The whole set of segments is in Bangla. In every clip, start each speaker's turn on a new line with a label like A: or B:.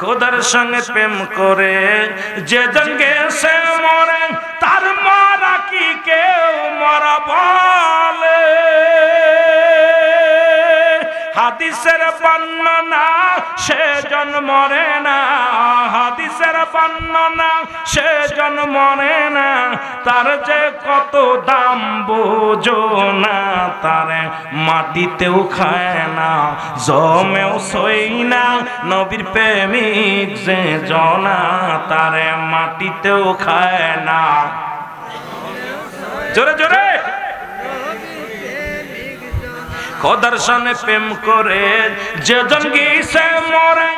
A: খোদার সঙ্গে প্রেম করে যেজন গেছে মরে তার মরা কি কেউ মরা বলে হাদিসের বর্ণনা সেজন মরে না হাদিসের বর্ণনা সেজন মরে না তার যে কত দাম বোঝো না তারে মাটিতেও খায় না জমেও সই না নবীর প্রেমিক যে জনা তারে মাটিতেও খায় না জোরে জোরে খোদার সঙ্গে প্রেম করে যেজন গিয়েছে মরে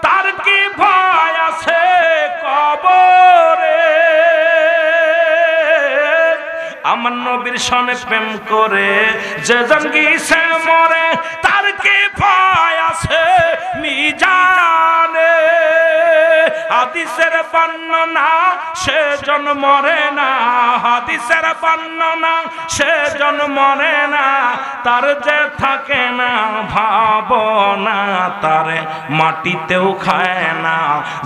A: তার কি ভয় আছে কবরে আমার নবীর সঙ্গে প্রেম করে যেজন গিয়েছে মরে তার কি ভয় আছে মিজানে হাদিসের বর্ণনা সেজন মরে না হাদিসের বর্ণনা সেজন মরে না তার যে থাকে না ভাবনা তারে মাটিতেও খায় না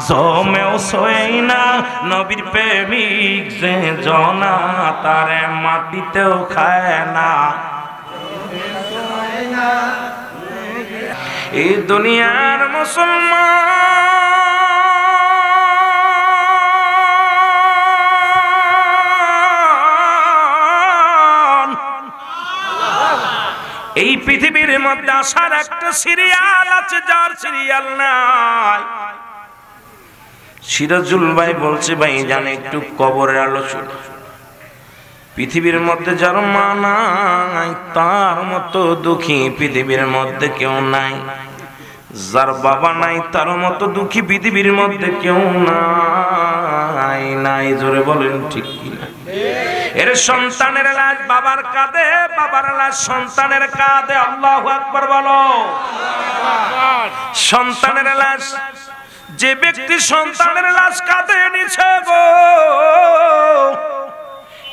A: জমেও সই না নবীর প্রেমিক যে জনা তারে মাটিতেও খায় না এই দুনিয়ার মুসলমান এই পৃথিবীর মধ্যে আসার একটা সিরিয়াল আছে যার সিরিয়াল নাই সিরাজুল ভাই বলছে ভাই জানে একটু কবরের আলোচনা পৃথিবীর মধ্যে যার মা নাই তার মতো দুঃখী পৃথিবীর মধ্যে কেউ নাই যার বাবা নাই তার মতো দুঃখী পৃথিবীর মধ্যে কেউ নাই নাই জোরে বলেন ঠিক কিনা এর সন্তানের লাশ বাবার কাঁধে বাবার লাশ সন্তানের কাঁধে আল্লাহু আকবার বলো সন্তানের লাশ যে ব্যক্তি সন্তানের লাশ কাঁধে নিছে গো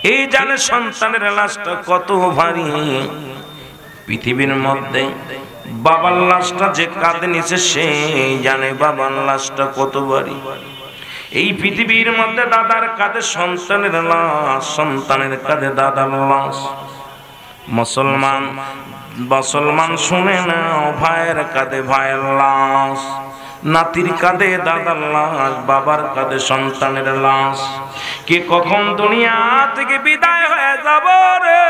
A: এই জানে সন্তানের লাশটা কত ভারী পৃথিবীর মধ্যে বাবার লাশটা যে কাঁধে নিছে সেই জানে বাবার লাশটা কত ভারী এই পৃথিবীর মধ্যে দাদার কাঁধে সন্তানের লাশ সন্তানের কাঁধে দাদার লাশ মুসলমান মুসলমান শুনে নাও ভাইয়ের কাঁধে ভাইয়ের লাশ নাতির কাঁধে দাদার লাশ বাবার কাঁধে সন্তানের লাশ কে কখন দুনিয়া থেকে বিদায় হয়ে যাব রে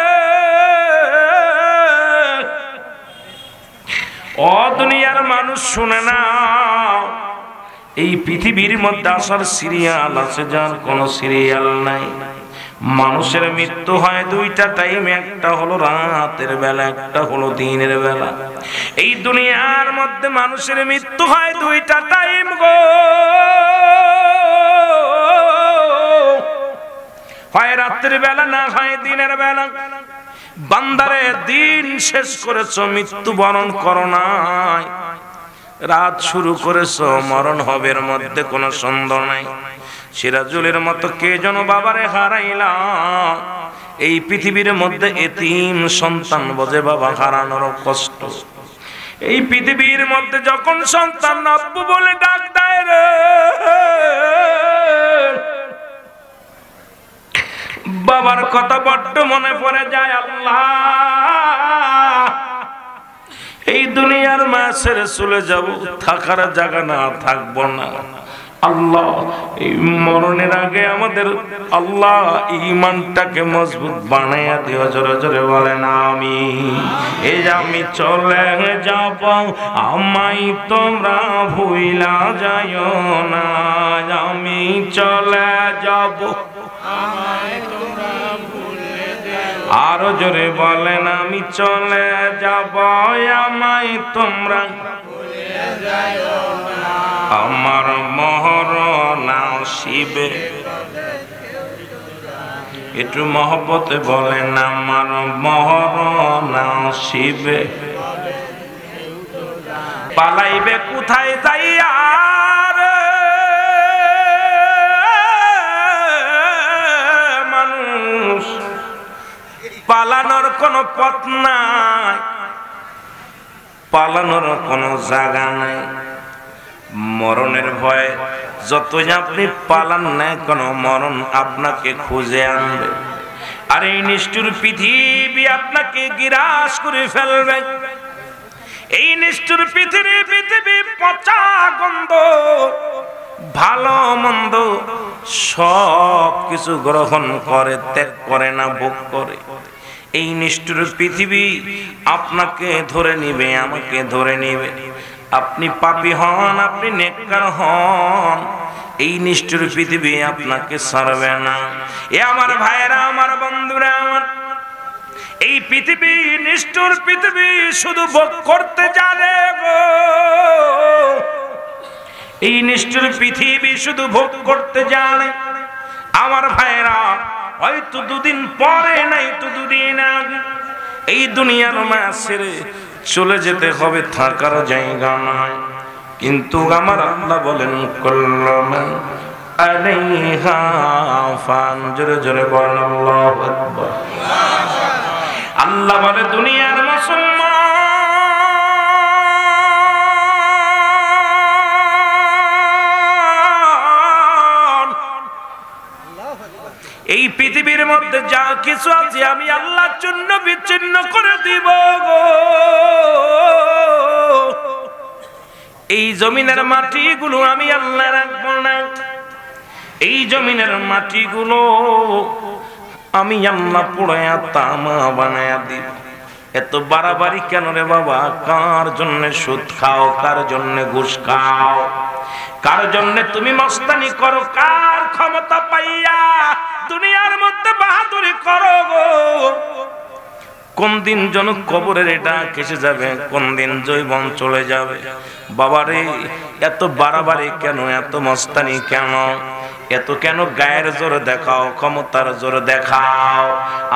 A: ও দুনিয়ার মানুষ শুনে নাও এই পৃথিবীর মধ্যে আসার সিরিয়াল আছে যার কোনো সিরিয়াল নাই মানুষের মৃত্যু হয় দুইটা টাইম একটা হলো রাতের বেলা একটা হলো দিনের বেলা এই দুনিয়ার মধ্যে মানুষের মৃত্যু হয় দুইটা টাইম গো হয় রাতের বেলা না হয় দিনের বেলা বান্দারে দিন শেষ করেছো মৃত্যুবরণ করো নাই রাত শুরু করেছো মরণ হবে এর মধ্যে কোনো সন্দেহ নাই সিরাজুলের মতো কে যেন বাবারে হারাইলাম এই পৃথিবীর মধ্যে এতিম সন্তান বোঝে বাবা হারানোর কষ্ট এই পৃথিবীর মধ্যে যখন সন্তান আব্বু বলে ডাক দেয় রে বাবার কথা বড্ড মনে পড়ে যায় আল্লাহ এই দুনিয়ার মা ছেড়ে চলে যাব থাকার জায়গা না থাকবো না আল্লাহ এই মরণের আগে আমাদের আল্লাহ ঈমানটাকে মজবুত বানাইয়া দিও জোরে জোরে বলেন আমিন এই যে আমি চলে যাব আমায় তোমরা ভুইলা যাইও না আমি চলে যাব আমায় তোমরা ভুলে যাও আরো জোরে বলেন আমি চলে যাব আমায় তোমরা ভুলে যাইও না আমার মরণ আসিবে একটু মহব্বতে বলেন আমার মরণ আসিবে পালাইবে কোথায় যাইয়া মানুষ পালানোর কোনো পথ নাই পালানোর কোনো জায়গা নাই মরণের ভয়ে যতই আপনি পালান না কেন মরণ আপনাকে খুঁজে আনবে। আর এই নিষ্ঠুর পৃথিবী আপনাকে গ্রাস করে ফেলবে। এই নিষ্ঠুর পৃথিবী পচা গন্ধ ভালো মন্দ সব কিছু গ্রহণ করে, ত্যাগ করে না, ভোগ করে। এই নিষ্ঠুর পৃথিবী আপনাকে ধরে নিবে, আমাকে ধরে নিবে। আপনি পাপী হন, আপনি নেককার হন, এই নিষ্ঠুর পৃথিবী আপনাকে ছাড়বে না। এ আমার ভাইরা, আমার বন্ধুরা, আমার এই পৃথিবী নিষ্ঠুর পৃথিবী শুধু ভোগ করতে জানে গো। এই নিষ্ঠুর পৃথিবী শুধু ভোগ করতে জানে। আমার ভাইরা, হয়তো দুদিন পরে নাই তো দুদিন আগে এই দুনিয়ার মায়া ছেড়ে চলে যেতে হবে, থাকার জায়গা নাই। কিন্তু আমার আল্লাহ বলেন কুল্লু মান আলাইহা ফান। জোরে জোরে বলেন আল্লাহু আকবার। আল্লাহ বলে দুনিয়ার মুসলমান, এই পৃথিবীর মধ্যে যা কিছু আছে আমি আল্লাহর জন্য বিচ্ছিন্ন করে দিব গো। এই জমিনের মাটিগুলো আমি আল্লাহ রাখবো না। এই জমিনের মাটিগুলো আমি আল্লাহ পোড়ায়া তামা বানায়া দিব। এত বাড়াবাড়ি কেন রে বাবা? কার জন্য সুদ খাও, কার জন্য ঘুষ খাও, কার জন্য তুমি মস্তানি করো, কার ক্ষমতা পাইয়া দুনিয়ার মধ্যে বাহাদুরি করো গো? কোন দিন যেন কবরের এটা কেসে যাবে, কোন দিন জৈবন চলে যাবে। বাবারে এত বাড়াবাড়ি কেন, এত মস্তানি কেন, এত কেন গায়ের জোর দেখাও, ক্ষমতার জোর দেখাও?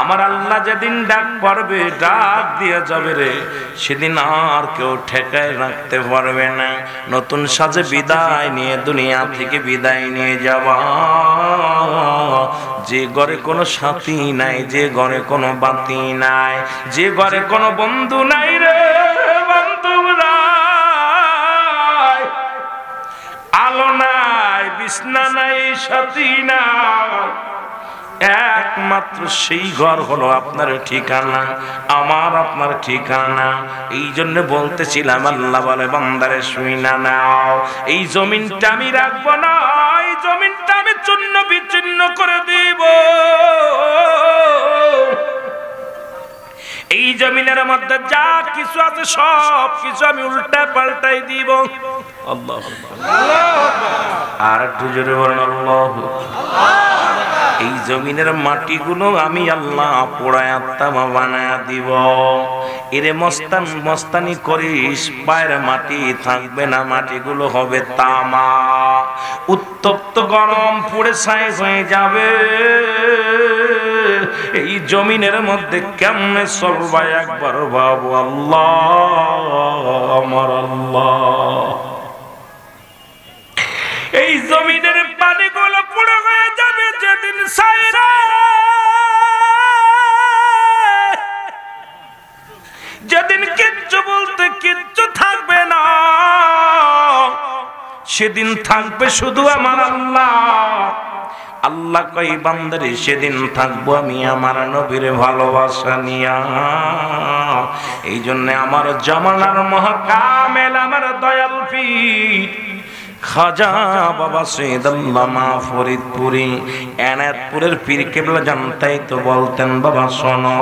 A: আমার আল্লাহ যেদিন ডাক পারবে, ডাক দিয়ে যাবে রে, সেদিন আর কেউ ঠেকায় রাখতে পারবে না। নতুন সাজে বিদায় নিয়ে দুনিয়া থেকে বিদায় নিয়ে যাবা। যে ঘরে কোনো সাথী নাই, যে ঘরে কোনো বাতি নাই, যে ঘরে কোনো বন্ধু নাই রে, বন্ধু নাই, আলো নাই, বিছনা নাই, সাথী নাই, একমাত্র সেই ঘর হলো আপনার ঠিকানা, আমার আপনার ঠিকানা। এই জন্য বলতেছিলাম, আল্লাহ বলে বান্দারে শুইনা নাও, এই জমিনটা আমি রাখবো না, এই জমিনটা আমি চূর্ণ বিচ্ছিন্ন করে দিব। এই জমিনের মধ্যে যা কিছু আছে সব কিছু আমি উল্টা পাল্টাই দিব। আল্লাহ আর একটু জোরে বলেন আল্লাহ। এই জমিনের মাটিগুলো আমি আল্লাহ পোড়ায়া তামা বানায়া দিব। এরে মস্তানি করিস, পায়ের মাটি থাকবে না, মাটিগুলো হবে তামা, উত্তপ্ত গরম পুড়ে ছাই হয়ে যাবে। এই জমিনের মধ্যে কেমনে চলবা একবার ভাবো। আল্লাহ আমার আল্লাহ, এই জমিনের পানিগুলো পুড়ে হয়ে যাবে যেদিন ছাইরা, যেদিন কিচ্ছু বলতে কিচ্ছু থাকবে না, সেদিন থাকবে শুধু আমার আল্লাহ। আল্লাহ কই বান্দারে সেদিন থাকবো আমি আমার নবীর ভালোবাসা নিয়া। এই জন্য আমার জামানার মহাকামেল, আমার দয়াল পীর খাজা বাবা সৈয়দ আল্লামা ফরিদপুরি এনায়েতপুরের পীর কেবলা জানতাই তো বলতেন, বাবা শোনো,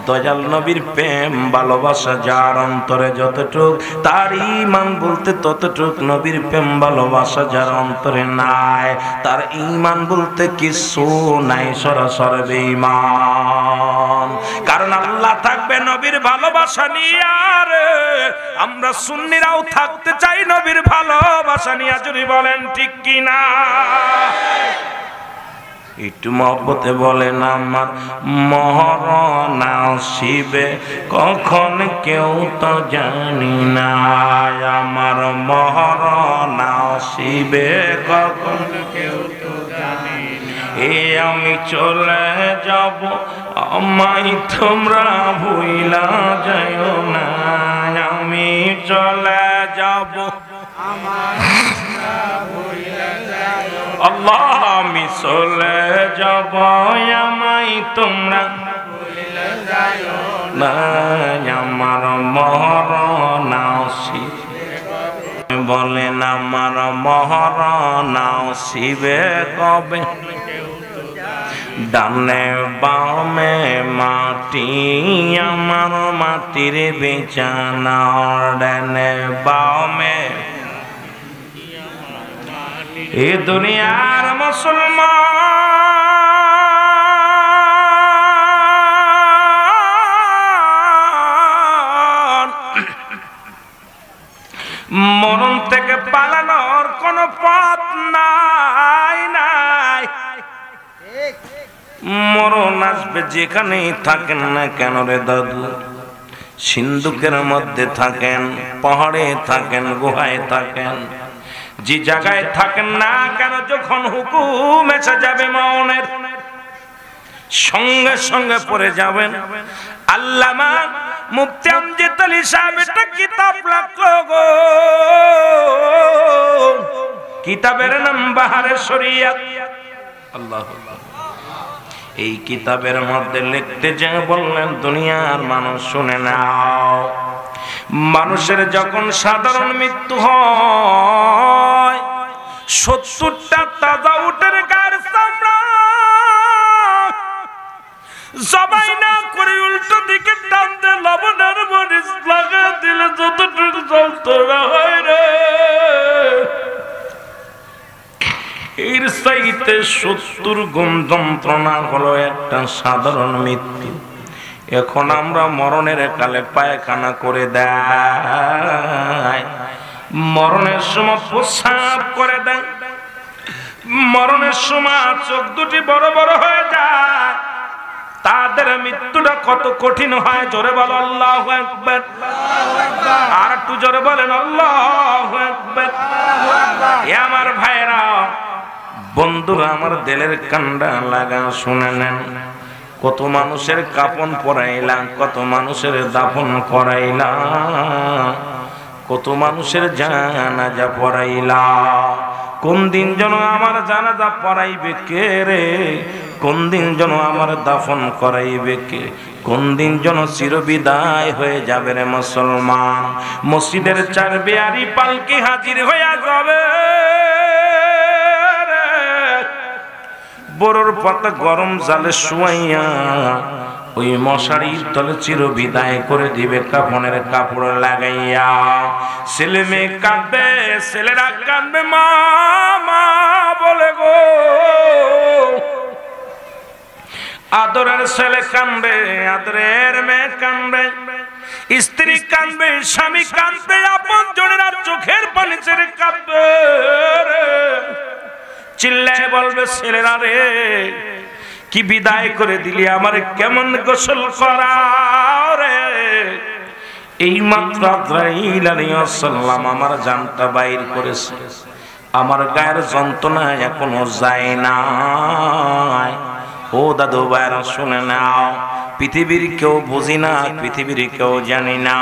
A: দয়াল নবীর প্রেম ভালোবাসা যার অন্তরে যতটুক, তার ঈমান বলতে ততটুক। নবীর প্রেম ভালোবাসা যার অন্তরে নাই, তার ঈমান বলতে কিছু নাই, সরাসরি বেঈমান। কারণ আল্লাহ থাকবে নবীর ভালোবাসা নিয়ে, আর আমরা সুন্নিরাও থাকতে চাই নবীর ভালোবাসা নিয়ে। যদি বলেন ঠিক কিনা? একটু মহব্বতে বলেন, আমার মরণ আসিবে কখন কেউ তো জানি না, আমার মরণ আসিবে কখন কেউ তো জানি না। এ আমি চলে যাব, আমায় তোমরা ভুইলা যাইও না, আমি চলে যাব, আল্লাহ আমি চলে যাব আমায় তোমরা না, আমার মরণ বলেন আমার মরণ শিবে কবে, ডানে বামে মাটি আমার মাটির বিছানা, ডানে বামে এ দুনিয়ার মুসলমান মরণ থেকে পালানোর কোন পথ নাই নাই। মরণ আসবে যেখানেই থাকেন না কেন রে দাদু, সিন্ধুকের মধ্যে থাকেন, পাহাড়ে থাকেন, গুহায় থাকেন, যে জায়গায় থাকেন না কেন, যখন হুকুম এসে যাবে মরণের সঙ্গে সঙ্গে পড়ে যাবেন। আল্লামা মুফতি আমজাদ আলী সাহেব একটা কিতাব লিখলো গো, কিতাবের নাম বাহারে শরিয়ত। আল্লাহু আকবার। এই কিতাবের মধ্যে লিখতে যে বললেন, দুনিয়ার মানুষ শুনে নাও, মানুষের যখন সাধারণ মৃত্যু হয় 70টা তাজা উটের গায়ের চামড়া জবাই না করে উল্টো দিকে টান দিয়ে লবণের মরিচ লাগা দিলে যতটুকু যন্ত্রণা হয় রে, এর চাইতে 70 গুণ যন্ত্রণা হলো একটা সাধারণ মৃত্যু। এখন আমরা মরণের কালে পায়খানা করে দেয়, মরণের সময় প্রস্রাব করে দেয়, মরণের সময় চোখ দুটি বড় বড় হয়ে যায়। তাদের মৃত্যুটা কত কঠিন হয়, জোরে বলো আল্লাহু আকবার। আর একটু জোরে বলেন আল্লাহু আকবার। আমার ভাইরা বন্ধুরা, আমার দিলের কান্ডা লাগা শুনে নেন, কত মানুষের কাফন পরাইলাম, কত মানুষের দাফন করাইলাম, কত মানুষের জানাজা পড়াইলাম। কোন দিন যেন আমার জানাজা পড়াইবে কে রে, কোন দিন যেন আমার দাফন করাইবে কে, কোন দিন যেন চিরবিদায় হয়ে যাবে রে মুসলমান। মসজিদের চার বেয়ারি পালকি হাজির হইয়া যাবে, বড়র পাতা গরম জালে শুয়াইয়া ওই মশারির তলে চিরবিদায় করে দিবে কাফনের কাপড় লাগাইয়া। ছেলে মেয়ে কাঁদবে, ছেলেরা কাঁদবে মা মা বলে গো, আদরের ছেলে কাঁদবে, আদরের মেয়ে কাঁদবে, স্ত্রী কাঁদবে, স্বামী কাঁদবে, আপন জনেরা চোখের পানি ছেড়ে কাঁদবে, চিল্লায় বলবে ছেলেরা রে কি বিদায় করে দিলি, আমার কেমন গোসল করাও রে। এই মাত্র আজরাইল আলাইহিস সালাম আমার জানটা বাইর করেছে, আমার গায়ের যন্ত্রণা এখনো যায় না। ও দাদু ভাইরা শুনে নাও, পৃথিবীর কেউ বুঝি না, পৃথিবীর কেউ জানি না,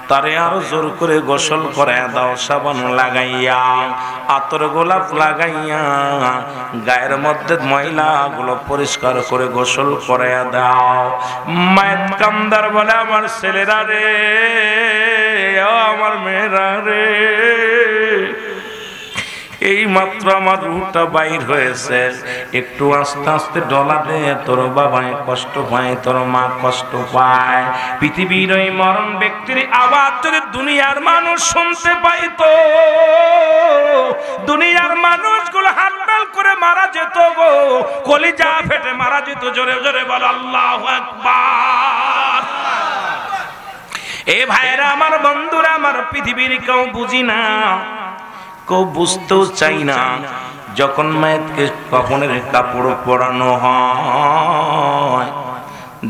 A: তারে আরো জোর করে গোসল করে দাও, সাবান লাগাইয়া, আতর গোলাপ লাগাইয়া, গায়ের মধ্যে ময়লা গুলো পরিষ্কার করে গোসল করে দাও। মায়ের কামদার বলে আমার ছেলেরা রে, আমার মেয়েরা রে, এই মাত্র আমার রুহটা বাইর হয়েছে, একটু আস্তে আস্তে ডলা দে, তোর বাবায় কষ্ট পায়, তোর মা কষ্ট পায়। পৃথিবীর ওই মরণ ব্যক্তির আওয়াজ যদি দুনিয়ার মানুষ শুনতে পাইতো, দুনিয়ার মানুষগুলো হাততাল করে মারা যেত গো, কলিজা ফেটে মারা যেত। জোরে জোরে বল আল্লাহু আকবার। এ ভাইরা আমার, বন্ধুরা আমার, পৃথিবীর কেউ বুঝি না, কেউ বুঝতেও চাই না। যখন মায়েরকে কাফনের কাপড় পরানো হয়,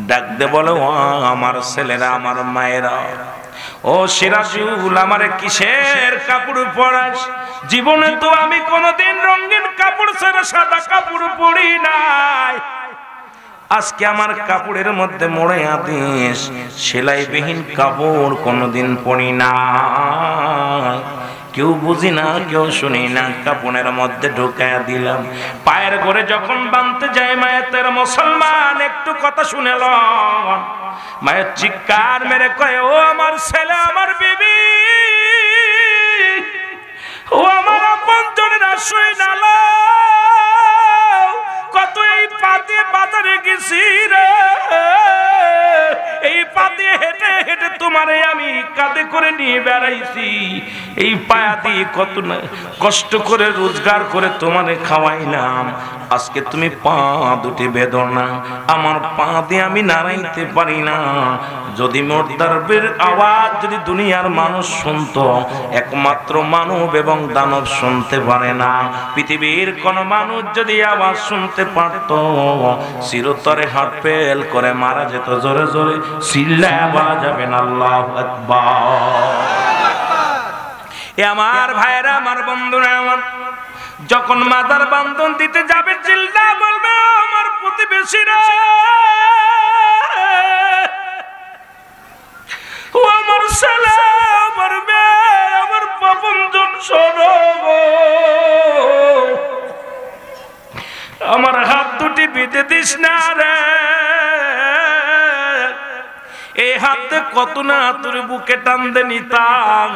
A: ডাকতে বলে ও আমার ছেলেরা, আমার মায়েরা, ও সিরাজুল আমারে কিসের কাপড় পরাস? জীবনে তো আমি কোনোদিন রঙিন কাপড় ছাড়া সাদা কাপড় পরি নাই, আজকে আমার কাপড়ের মধ্যে মোড়ে আদিস সেলাইবিহীন কাপড় কোনোদিন পরি না। কেউ বুঝি না, কেউ শুনি না, কাপড়ের মধ্যে ঢুকায়া দিলাম। পায়ের করে যখন বাঁধতে যায় মায়ের মুসলমান একটু কথা শুনে ল। মায়ের চিৎকার মেরে কয়, ও আমার ছেলে, আমার বিবি, ও আমার আপনজনেরা শুই না লো, কত এই পা দিয়ে বাজারে গেছি রে, এই পা দিয়ে হেঁটে হেঁটে তোমারে আমি কাঁধে করে নিয়ে বেড়াইছি, এই পায়া দিয়ে কত না কষ্ট করে রোজগার করে তোমারে খাওয়াইলাম, আজকে তুমি পা দুটি বেদনা, আমার পা দিয়ে আমি নাড়াইতে পারি না। যদি মোর দরবের আওয়াজ যদি দুনিয়ার মানুষ শুনতো, একমাত্র মানব এবং দানব শুনতে পারে না, পৃথিবীর কোন মানুষ যদি আওয়াজ শুনতে পারত, চিরতরে হাত ফেল করে মারা যেত। জোরে জোরে চিল্লায়া বলা যাবে না আল্লাহু আকবার। এ আমার ভাইরা, আমার বন্ধুরা, আমার যখন মাথার বান্ধন দিতে যাবে চিল্লা বলবে, আমার প্রতিবেশীরা, ও আমার ছেলে, আমার মেয়ে, আমার আপনজন শোনো, আমার হাত দুটি বেঁধে দিস না রে, এই হাতে কত না তোর বুকে টানতে নিতাম,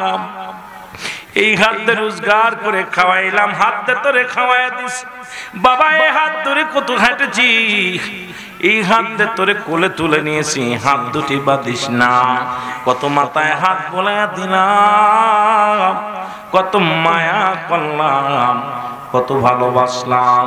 A: এই হাতে রোজগার করে খাওয়াইলাম, হাতে তোরে খাওয়াই দিস বাবা, এই হাত ধরে কত হাঁটেছি, এই হাতে তোরে কোলে তুলে নিয়েছি, হাত দুটি বাঁধিস না। কত মাথায় হাত বলে দিলাম, কত মায়া করলাম, কত ভালোবাসলাম,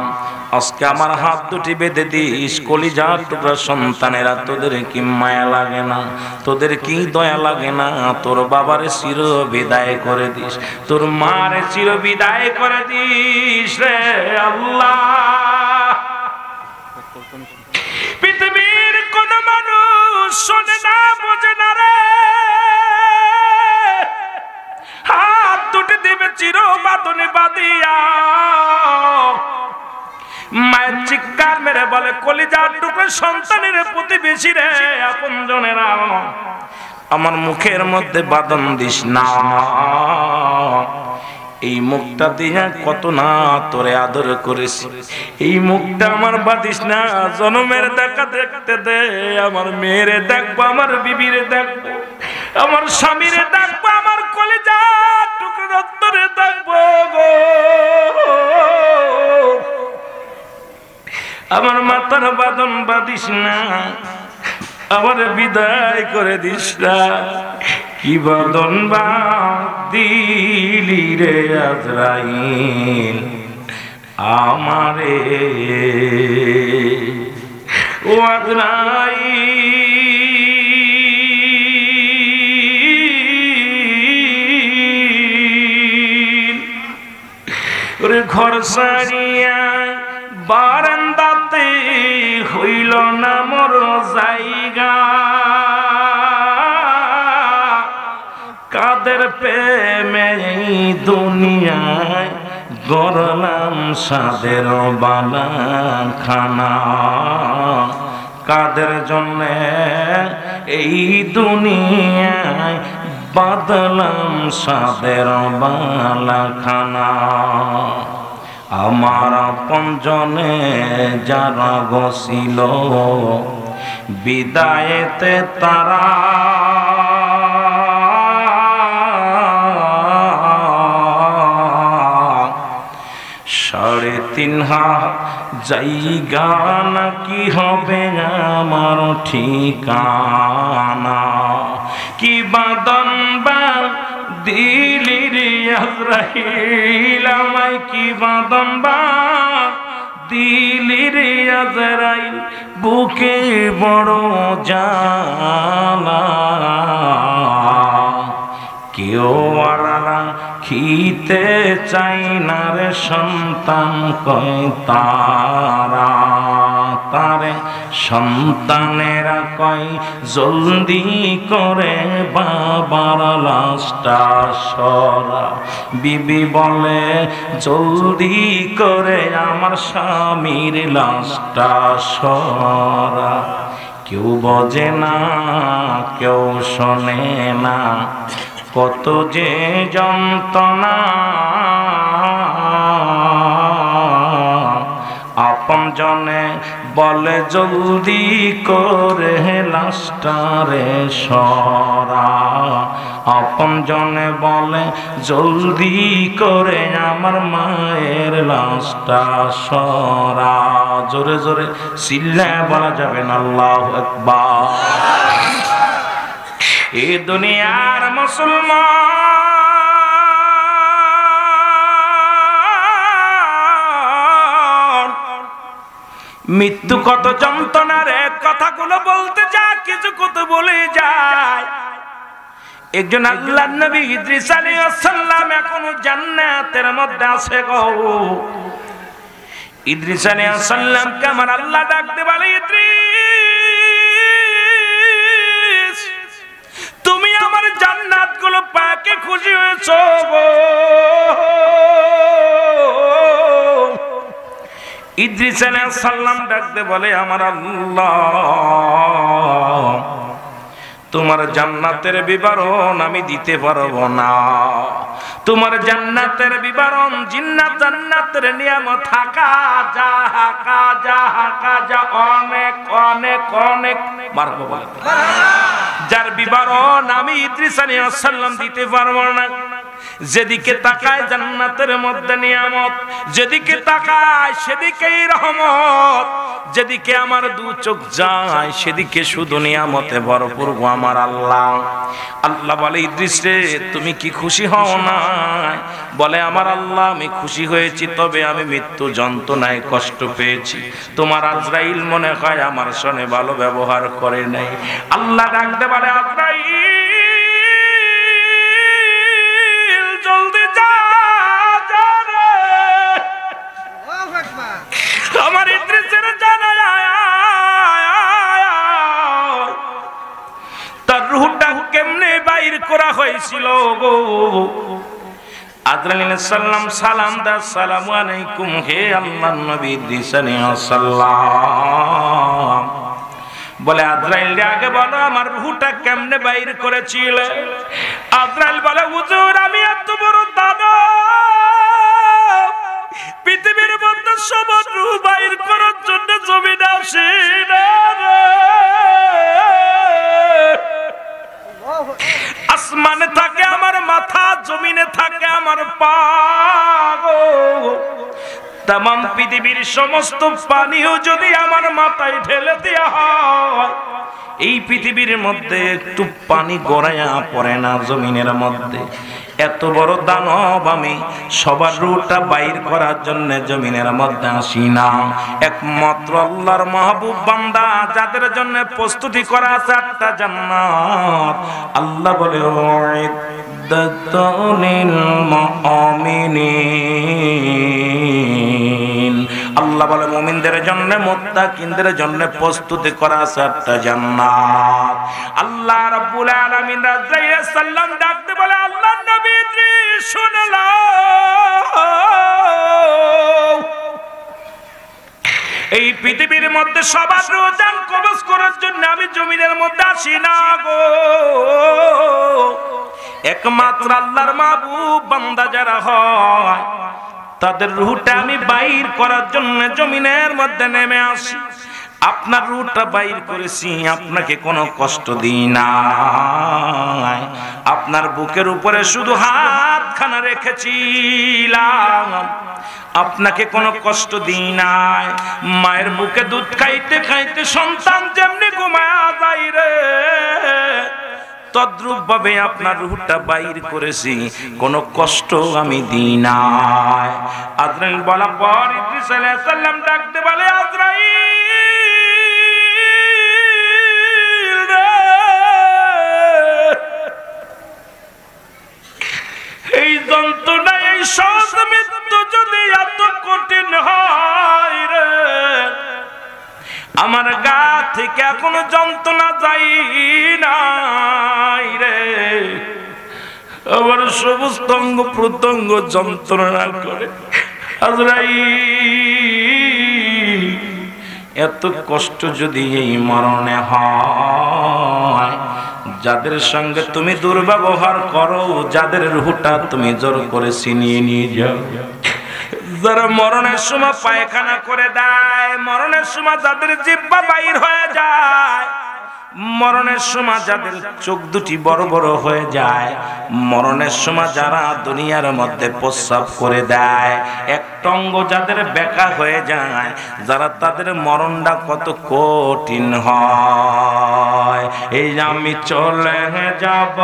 A: আজকে আমার হাত দুটি বেঁধে দিস। কলিজার টুকরা সন্তানেরা, তোদের কি মায়া লাগে না, তোদের কি দয়া লাগে না, তোর বাবারে চির বিদায় করে দিস, তোর মারে চির বিদায় করে দিস রে আল্লাহ। পৃথিবীর কোন মানুষ শোনে না, বোঝে না রে, হাত দুটি দিবে চির বাঁধনে বাঁধিয়া। মায়ের চিৎকার মেরে বলে, কলিজার টুকরো সন্তানের প্রতিবেশী রে, আপনজনেরা, আমার মুখের মধ্যে বাঁধন দিস না, এই মুখটা দিয়ে কত না তোরে আদর করেছি, এই মুখটা আমার বাঁধিস না, জনমের দেখা দেখতে দে, আমার মেয়েরে দেখবো, আমার বিবিরে দেখবো, আমার স্বামীরে দেখবো, আমার কলিজার টুকরো রক্তরে দেখবো গো, আমার মাথার বাঁধন বাঁধিস না, আমার বিদায় করে দিস না। কি বাঁধন বাঁধিলি রে আজরাইল আমারে, ও আজরাইল, ওরে ঘর সারিয়া বারান্দাতে হইল না মোর জায়গা, কাদের প্রেমে দুনিয়ায় গড়লাম সাদের বালা খানা, কাদের জন্যে এই দুনিয়ায় বাদলাম সাদের বালা খানা। আমার আপনজনে যারা বসিল বিদায়েতে তারা, সাড়ে তিন হাত জায়গা নাকি হবে আমার ঠিকানা, কি বাঁধন দিলি রে আজরাইল আমায়, কি বাঁধন দিলি রে আজরাইল, বুকে বড় জ্বালা, কেউ আর খিতে চাই না রে সন্তান, কয় তারা তারে সন্তানেরা কয় জলদি করে বাবার লাশটা সরা, বিবি বলে জলদি করে আমার স্বামীর লাশটা সরা, কেউ বোঝে না, কেউ শোনে না, কত যে যন্ত্রণা, আপন জনে বলে জলদি করে লাশটারে সরা, আপন জনে বলে জলদি করে আমার মায়ের লাশটা সরা। জোরে জোরে চিল্লায় বলা যাবে না আল্লাহু আকবার। এই দুনিয়ার মুসলমান, মৃত্যু কত যন্ত্রণার কথাগুলো বলতে যা কিছু কত বলে যায়। একজন আল্লাহর নবী ইদ্রিস আলাইহিস সালাম এখনো জান্নাতের মধ্যে আছে গো। ইদ্রিস আলাইহিস সালামকে আমার আল্লাহ ডাকতে বলে, ইদ্রিস তুমি আমার জান্নাত গুলো পাকে খুশি হয়েছো গো। ইদ্রিস আলাইহিস সালাম ডাকতে বলে, আমার আল্লাহ তোমার জান্নাতের বিবরণ আমি দিতে পারবো না। তোমার জান্নাতের বিবরণ, জান্নাতের নিয়ামত হাকা যা অনেক অনেক অনেক মারবো বলে, যার বিবরণ আমি ইদ্রিস আলাইহিস সালাম দিতে পারবো না। যেদিকে তাকায় জান্নাতের মধ্যে নিয়ামত, যেদিকে তাকায় সেদিকেই রহমত, যেদিকে আমার দু চোখ যায় সেদিকে শুধু নিয়ামতে ভরপুর গো আমার আল্লাহ। আল্লাহ বলে, ইদ্রিস রে তুমি কি খুশি হও না? বলে, আমার আল্লাহ আমি খুশি হয়েছি, তবে আমি মৃত্যু যন্ত্রণায় কষ্ট পেয়েছি। তোমার আজরাইল মনে হয় আমার সঙ্গে ভালো ব্যবহার করে নাই। আল্লাহ ডাকতে পারে, আজরাইল জলদি যা আমার ইদ্রিসের জানায় তার রূহটা কেমনে বাইর করা হয়েছিল গো। আজরাইল আলাইহিস সালাম সালাম দা, আসসালামু আলাইকুম হে আল্লাহর নবী ইদ্রিস আলাইহিস সালাম। বলে, আজরাইল আগে বলো আমার রূহটা কেমনে বাইর করেছিল? আজরাইল বলে, হুজুর আমি এত বড় দানব, পৃথিবীর মধ্যে সবার রূহ বাইর করার জন্য জমিনে আসি না রে। আসমানে থাকে আমার মাথা, জমিনে থাকে আমার পা গো। তামাম পৃথিবীর সমস্ত পানিও যদি আমার মাথায় ঢেলে দেয়া হয়, এই পৃথিবীর মধ্যে একটু পানি গড়াইয়া পড়ে না জমিনের মধ্যে। এত বড় দানব আমি, সবার রূহটা বাইর করার জন্য জমিনের মধ্যে আসি না। একমাত্র আল্লাহর মাহবুব বান্দা যাদের জন্য প্রস্তুতি করা আছে 8টা জান্নাত। আল্লাহ বলে, উইদ্দাতুল মুমিনিন, আল্লাহ বলে মুমিনদের জন্য, মুত্তাকিনদের জন্য প্রস্তুতি করা আছে 8টা জান্নাত। আল্লাহ রাব্বুল আলামিন আলাইহিস সালাম ডাকতে বলে, আল্লাহর নবী ইদ্রিস শুনে নাও, এই পৃথিবীর মধ্যে সবার রোজান কবজ করার জন্য আমি জমিনের মধ্যে আসি না গো। একমাত্র আল্লাহর মাহবুব বান্দা যারা হয় তাদের রূহটা আমি বাইর করার জন্য জমিনের মধ্যে নেমে আসি। আপনার রূহটা বাইর করেছি, আপনাকে কোনো কষ্ট দিই না। আপনার বুকের উপরে শুধু হাতখানা রেখেছিলাম, আপনাকে কোনো কষ্ট দিই নাই। মায়ের বুকে দুধ খাইতে খাইতে সন্তান যেমনি ঘুমায়া যায় রে, তদ্রূপ ভাবে আপনার রূহটা বাইর করেছি, কোনো কষ্ট আমি দিই নাই। আজরাইল বলা পর ইদ্রিস আলাইহিস সালাম ডাকতে বলে, আজরাইল রে, এই যন্ত্রণা, এই সহজ মৃত্যু যদি এত কঠিন হয় রে, আমার গা থেকে এখনো যন্ত্রণা যাই নাই রে, আমার সমস্ত অঙ্গ প্রত্যঙ্গ যন্ত্রণা করে। আজরাইল, এত কষ্ট যদি এই মরণে হয়, যাদের সঙ্গে তুমি দুর্ব্যবহার করো, যাদের রুহটা তুমি জোর করে ছিনিয়ে নিয়ে যাও, যারা মরণের সময় পায়খানা করে দেয়, মরণের সময় যাদের জিহ্বা বাইর হয়ে যায়, মরণের সময় যাদের চোখ দুটি বড় বড় হয়ে যায়, মরণের সময় যারা দুনিয়ার মধ্যে প্রস্রাব করে দেয়, এক টঙ্গ যাদের বেকা হয়ে যায়, যারা তাদের মরণটা কত কঠিন হয়। এই আমি চলে যাব,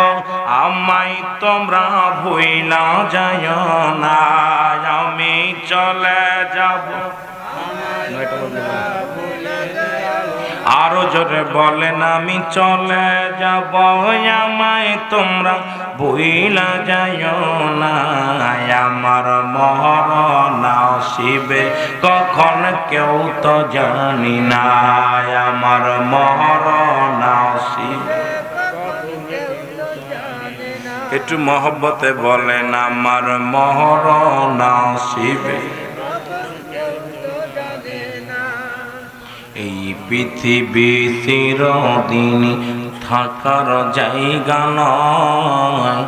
A: আমায় তোমরা ভুইলা যাইও না, আমি চলে যাব। আরো জোরে বলেন, আমি চলে যাব, আমায় তোমরা ভুইলা যাইও না, আমার মরণ আসিবে কখন কেউ তো জানি না, আমার মরণ আসিবে। একটু মহব্বতে বলেন, আমার মরণ আসিবে। এই পৃথিবী চিরদিন থাকার জায়গা নয়,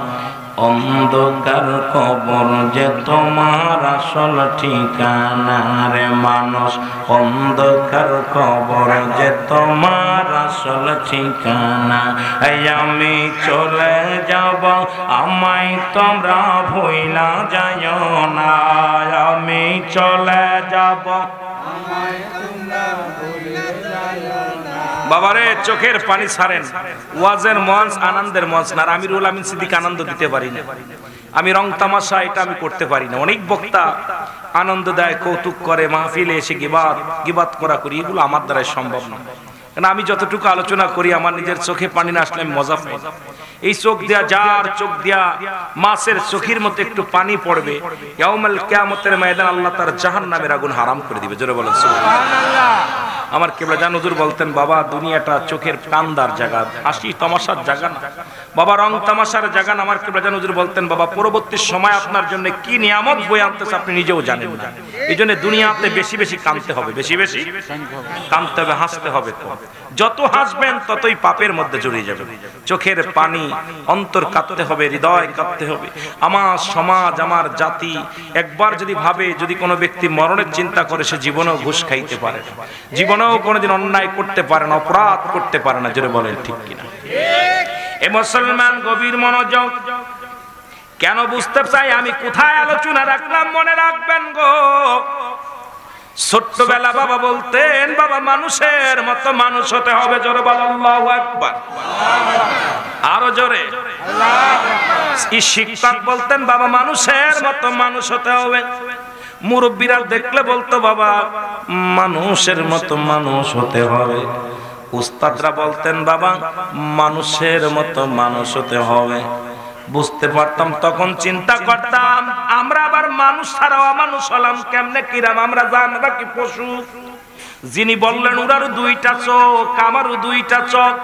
A: অন্ধকার কবর যে তোমার আসল ঠিকানা রে মানুষ, অন্ধকার কবর যে তোমার আসল ঠিকানা। এই আমি চলে যাব, আমায় তোমরা ভুইলা যাইও না, আমি চলে যাব। বাবারে চোখের পানি ছাড়েন, ওয়াজের মঞ্চ আনন্দের মঞ্চ না। আমিরুল আমিন সিদ্দিক আনন্দ দিতে পারি না, আমি রং তামাশা এটা আমি করতে পারি না। অনেক বক্তা আনন্দ দেয়, কৌতুক করে, মাহফিলে এসে গিবাত করা করি, এগুলো আমার দ্বারা সম্ভব না। কারণ আমি যতটুকু আলোচনা করি আমার নিজের চোখে পানি না আসলে আমি মজা পাই। এই চোখ দিয়া, যার চোখ দিয়া মাছের চোখের মতো একটু পানি পড়বে, ইয়াউমুল কিয়ামতের ময়দান আল্লাহ তার জাহান্নামের আগুন হারাম করে দিবে। জোরে বলেন সুবহানাল্লাহ। আমার কেবলা জান হুজুর বলতেন, বাবা দুনিয়াটা চোখের কান্দার জায়গা, হাসি তামাশার জায়গা না বাবা, রং তামাশার জায়গা না। আমার কেবলা জান হুজুর বলতেন, বাবা পরবর্তী সময় আপনার জন্য কি নিয়ামত বয়ে আনতেছে আপনি নিজেও জানেন না। এই জন্য দুনিয়াতে বেশি বেশি কাঁদতে হবে, বেশি বেশি কাঁদতে হবে, হাসতে হবে। যত হাসবেন ততই পাপের মধ্যে জড়িয়ে যাবে। চোখের পানি, অন্তর কাঁদতে হবে, হৃদয় কাঁদতে হবে। আমার সমাজ, আমার জাতি একবার যদি ভাবে, যদি কোনো ব্যক্তি মরণের চিন্তা করে, সে জীবনেও ঘুষ খাইতে পারে না, জীবনেও কোনোদিন অন্যায় করতে পারে না, অপরাধ করতে পারে না। জোরে বলেন ঠিক কিনা? এ মুসলমান গভীর মনোযোগ। কেন বুঝতে চাই আমি কোথায় আলোচনা রাখলাম, মনে রাখবেন গো। ছোট্টবেলা বাবা বলতেন, বাবা মানুষের মতো মানুষ হতে হবে। জোরে বল আল্লাহু আকবার, আরো জোরে। শিক্ষক বলতেন, বাবা মানুষের মতো মানুষ হতে হবে। মুরব্বীরা দেখলে বলতো, বাবা মানুষের মতো মানুষ হতে হবে। উস্তাদরা বলতেন, বাবা মানুষের মতো মানুষ হতে হবে। বুঝতে পারতাম, তখন চিন্তা করতাম, আমরা আবার মানুষ ছাড়াও মানুষ হলাম কেমনে, কিরাম? আমরা জানরা কি পশু? যিনি বললেন উনার দুইটা চোখ, আমারও দুইটা চোখ।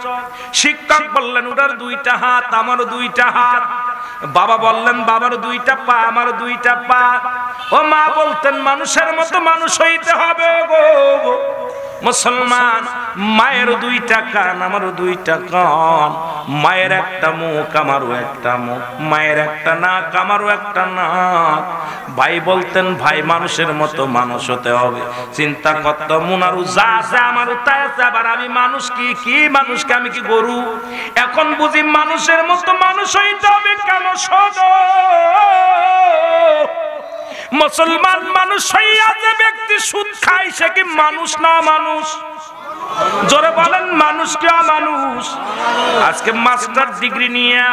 A: শিক্ষক বললেন উনার দুইটা হাত, আমারও দুইটা হাত। বাবা বললেন বাবার দুইটা পা, আমার দুইটা পা। ও মা বলতেন, মানুষের মতো মানুষ হইতে হবে গো মুসলমান। মায়ের দুইটা কান, আমারও দুইটা কান। মায়ের একটা মুখ, আমারও একটা মুখ। মায়ের একটা নাক, আমারও একটা নাক। ভাই বলতেন, ভাই মানুষের মতো মানুষ হতে হবে। চিন্তা করতাম, মুনারু যা আছে আমারও তাই আছে, আবার আমি মানুষ কি মানুষকে আমি কি গরু? এখন বুঝি মানুষের মতো মানুষ হইতে হবে। কেন শোনো মুসলমান, মানুষ হইয়া যে ব্যক্তি সুদ খায় সে কি মানুষ না মানুষ? জোরে বলেন, মানুষ কি অমানুষ? আজকে মাস্টার ডিগ্রি নিয়ে,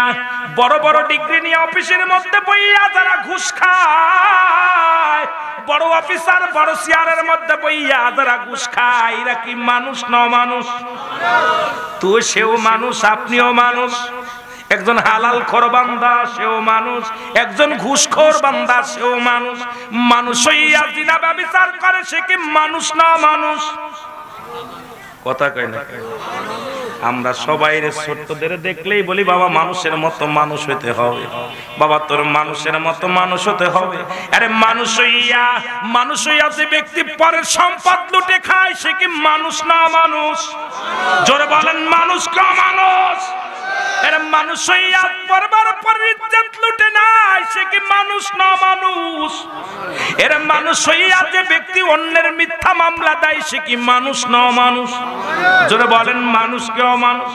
A: বড় বড় ডিগ্রি নিয়ে অফিসের মধ্যে বইয়া যারা ঘুষ খায়, বড় অফিসার বড় চেয়ারের মধ্যে বইয়া যারা ঘুষ খায়, এরা কি মানুষ না মানুষ? তো সেও মানুষ, আপনিও মানুষ। একজন হালাল খোর বান্দা সেও মানুষ, একজন ঘুষখোর বান্দা সেও মানুষ। মানুষ হইয়া জিনা ব্যভিচার করে সে কি মানুষ না মানুষ? কথা কয় না? আমরা সবাই ছোট্টদের দেখলেই বলি, বাবা মানুষের মতো মানুষ হইতে হবে। বাবা তোর মানুষের মতো মানুষ হতে হবে। আরে মানুষ হইয়া যে ব্যক্তি পরের সম্পদ লুটে খায় সে কি মানুষ না মানুষ? জোরে বলেন, মানুষ কা মানুষ? এরা মানুষ হইয়া পরবার পর ইজ্জত লুটে নাই, সে কি মানুষ না মানুষ? এরা মানুষ হইয়া যে ব্যক্তি অন্যের মিথ্যা মামলা দেয়, সে কি মানুষ না মানুষ? জোরে বলেন মানুষ কে অমানুষ?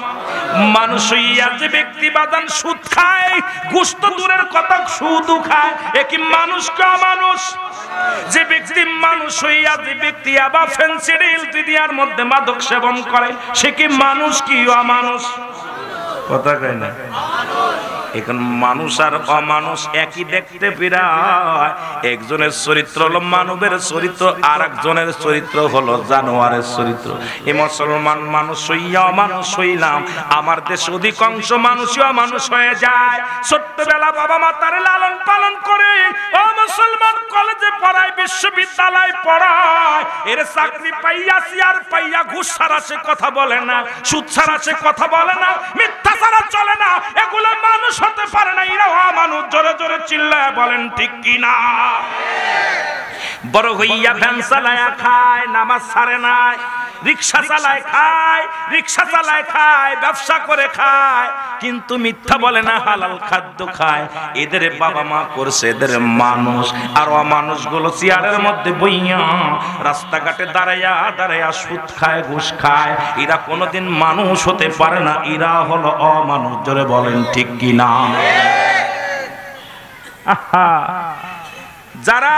A: মানুষ হইয়া যে ব্যক্তি বাদান সুদ খায়, ঘুষ তো দূরের কথা সুদও খায়, এ কি মানুষ কে অমানুষ? যে ব্যক্তি মানুষ হইয়া যে ব্যক্তি আবার ফেন্সিডিল দুনিয়ার মধ্যে মাদক সেবন করে, সে কি মানুষ কি অমানুষ? কথা কয় না। এখন মানুষ আর অমানুষ একই দেখতে প্রায়। একজনের চরিত্র হলো মানবের চরিত্র, আর একজনের চরিত্র হলো জানোয়ারের চরিত্র। এই মুসলমান মানুষ হইয়া অমানুষ হইলাম, আমার দেশে অধিকাংশ মানুষই অমানুষ হয়ে যায়। ছোট্টবেলা বাবা মা তারে লালন পালন করে, ও মুসলমান কলেজে পড়ায়, বিশ্ববিদ্যালয় পড়ায়, এর চাকরি পাইয়া সিয়ার পাইয়া ঘুষ ছাড়া সে কথা বলে না, সুদ ছাড়া সে কথা বলে না, মিথ্যা ছাড়া চলে না, এগুলো মানুষ হতে পারে না। এরা মানুষ। জোরে জোরে চিল্লায় বলেন ঠিক কিনা? বড় হইয়া ভ্যান চালায়া খায়, নামাজ ছাড়ে নাই, রিক্সা চালায় খায়, রিক্সা চালায় খায়, ব্যবসা করে খায়, কিন্তু মিথ্যা বলে না, হালাল খাদ্য খায়। এদের বাবা মা করছে এদের মানুষ। আর অমানুষগুলো চেয়ারের মধ্যে বইয়া রাস্তাঘাটে দাঁড়াইয়া দাঁড়াইয়া সুদ খায়, ঘুষ খায়। এরা কোনোদিন মানুষ হতে পারে না, এরা হলো অমানুষ। জোরে বলেন ঠিক কিনা? যারা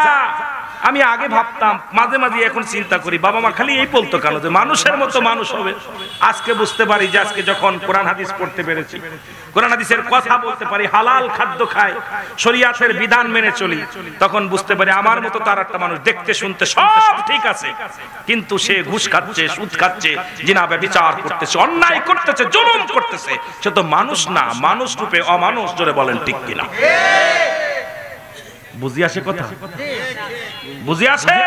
A: আমি আগে ভাবতাম, মাঝে মাঝে এখন চিন্তা করি, বাবা মা খালি এই বলতো কেন যে মানুষের মতো মানুষ হবে। আজকে বুঝতে পারি যে আজকে যখন কোরআন হাদিস পড়তে পেরেছি, কোরআন হাদিসের কথা বলতে পারি, হালাল খাদ্য খাই, শরীয়তের বিধান মেনে চলি, তখন বুঝতে পারি আমার মতো তার একটা মানুষ, দেখতে শুনতে সব ঠিক আছে, কিন্তু সে ঘুষ খাচ্ছে, সুদ খাচ্ছে, জিনা ব্যভিচার করতেছে, অন্যায় করতেছে, জুলুম করতেছে, সে তো মানুষ না, মানুষ রূপে অমানুষ। জোরে বলেন ঠিক কিনা? বুঝি আসে কথা? বুঝি আসে?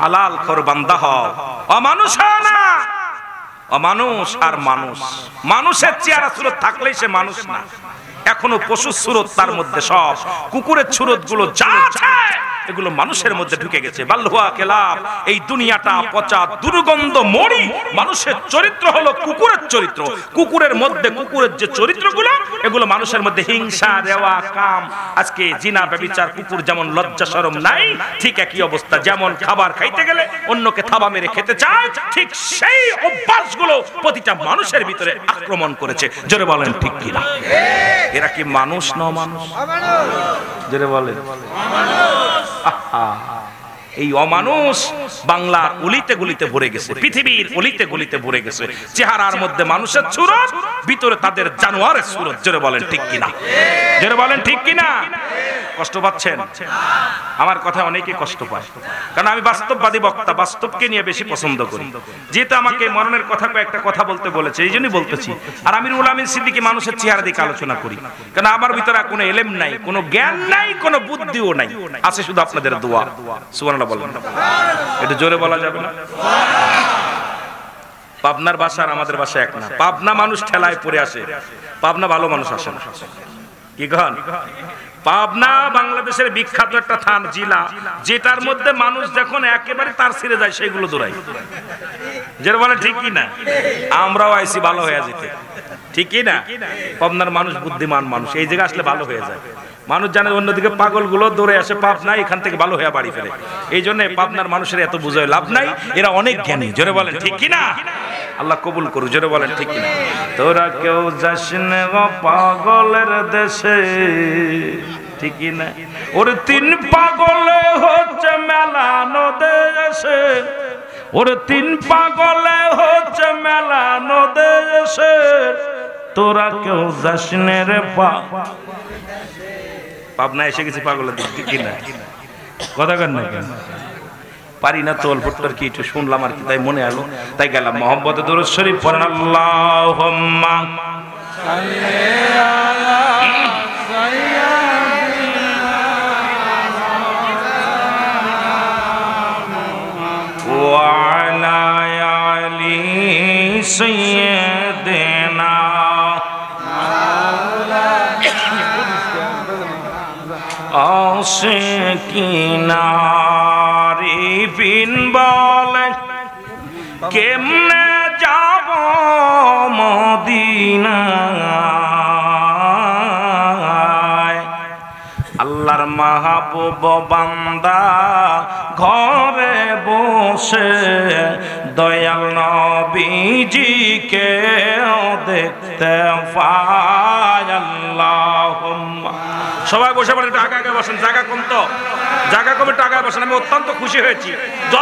A: হালাল খোর বান্দা হও, অমানুষ হও না। অমানুষ আর মানুষ, মানুষের চেহারা সুরত থাকলেই সে মানুষ না। এখনো পশু সুরত তার মধ্যে, সব কুকুরের সুরত গুলো যা আছে এগুলো মানুষের মধ্যে ঢুকে গেছে। বাল্লুয়া কেলাব, এই দুনিয়াটা পচা দুর্গন্ধ মরি। মানুষের চরিত্র হলো কুকুরের চরিত্র। কুকুরের মধ্যে কুকুরের যে চরিত্রগুলো, এগুলো মানুষের মধ্যে হিংসা, দেওয়া, কাম। আজকে জিনা ব্যভিচার, কুকুর যেমন লজ্জা শরম নাই, ঠিক একই অবস্থা। যেমন খাবার খাইতে গেলে অন্যকে থাবা মেরে খেতে চায়, ঠিক সেই অভ্যাসগুলো প্রতিটা মানুষের ভিতরে আক্রমণ করেছে। জোরে বলেন ঠিক কিনা? এরা কি মানুষ না মানুষ? জোরে বলেন। এই অমানুষ বাংলার অলিতে গলিতে ভরে গেছে, পৃথিবীর অলিতে গলিতে ভরে গেছে। চেহারার মধ্যে মানুষের সুরত, ভিতরে তাদের জানোয়ারের সুরত। জোরে বলেন ঠিক কিনা? জোরে বলেন ঠিক কিনা? কষ্ট পাচ্ছেন? আমার কথা অনেকে কষ্ট পায়, কারণ আমি বাস্তববাদী বক্তা, বাস্তবকে নিয়ে বেশি পছন্দ করি। যেহেতু আমাকে মরণের কথা কয়েকটা কথা বলতে বলেছে, এই জন্যই বলতেছি। আর আমিরুল আমিন সিদ্দিকী মানুষের চেহারা দিকে আলোচনা করি, কারণ আমার ভিতরে কোনো এলেম নাই, কোনো জ্ঞান নাই, কোনো বুদ্ধিও নাই, আছে শুধু আপনাদের দোয়া। সুবহানাল্লাহ বলেন। এটা জোরে বলা যাবে না? পাবনার ভাষা আর আমাদের ভাষা এক না। পাবনা মানুষ ঠেলায় পড়ে আসে, পাবনা ভালো মানুষ আসে না। কি কন? পাবনা বাংলাদেশের বিখ্যাত একটা থান, জেলা, যেটার মধ্যে মানুষ যখন একেবারে তার ছিঁড়ে যায় সেগুলো দৌড়ায়। যেটা বলে ঠিক কি না? আমরাও আইসি ভালো হয়ে যেতে, ঠিক কি না? পাবনার মানুষ বুদ্ধিমান মানুষ, এই জায়গায় আসলে ভালো হয়ে যায়। মানুষ জানে অন্যদিকে পাগল গুলো দৌড়ে আসে পাবনা, এখান থেকে ভালো হয়ে বাড়ি ফেরে। এই জন্য পাবনার মানুষের এত বুঝায় লাভ নাই, এরা অনেক জ্ঞানী। জোরে বলেন ঠিক কিনা? আল্লাহ কবুল করুক। জোরে বলেন ঠিক কিনা? তোরা কেউ যাস না পাগলের দেশে, ঠিক কিনা? ওর তিন পাগলে হচ্ছে মেলানো দেশে, ওর তিন পাগলে হচ্ছে মেলানো দেশে, তোরা কেউ যাস না রে পাবনা এসে গেছি পাগলের দিক, ঠিক কিনা? কথা কন না কেন? পারি না তো, অল্প কি একটু শুনলাম আর কি, তাই মনে আলো, তাই গেলাম। মোহাম্মদ দরুদ শরীফ পড়েন। আল্লাহুম্মা সাল্লি আলা সাইয়্যিদিনা ওয়া আলা আলি সাইয়্যিদিনা আশিকিনা। বিন বলে কেমনে যাব মদিনায়। আল্লাহর মাহবুব বান্দা ঘরে বসে দয়াল নবীজিকে দেখতে পায়। আল্লাহুম্মা, সবাই বসে পড়েন, একটু আগে আগে বসেন, জায়গা কম তো, জায়গা কমে টাকা বসেন। আমি অত্যন্ত খুশি হয়েছি,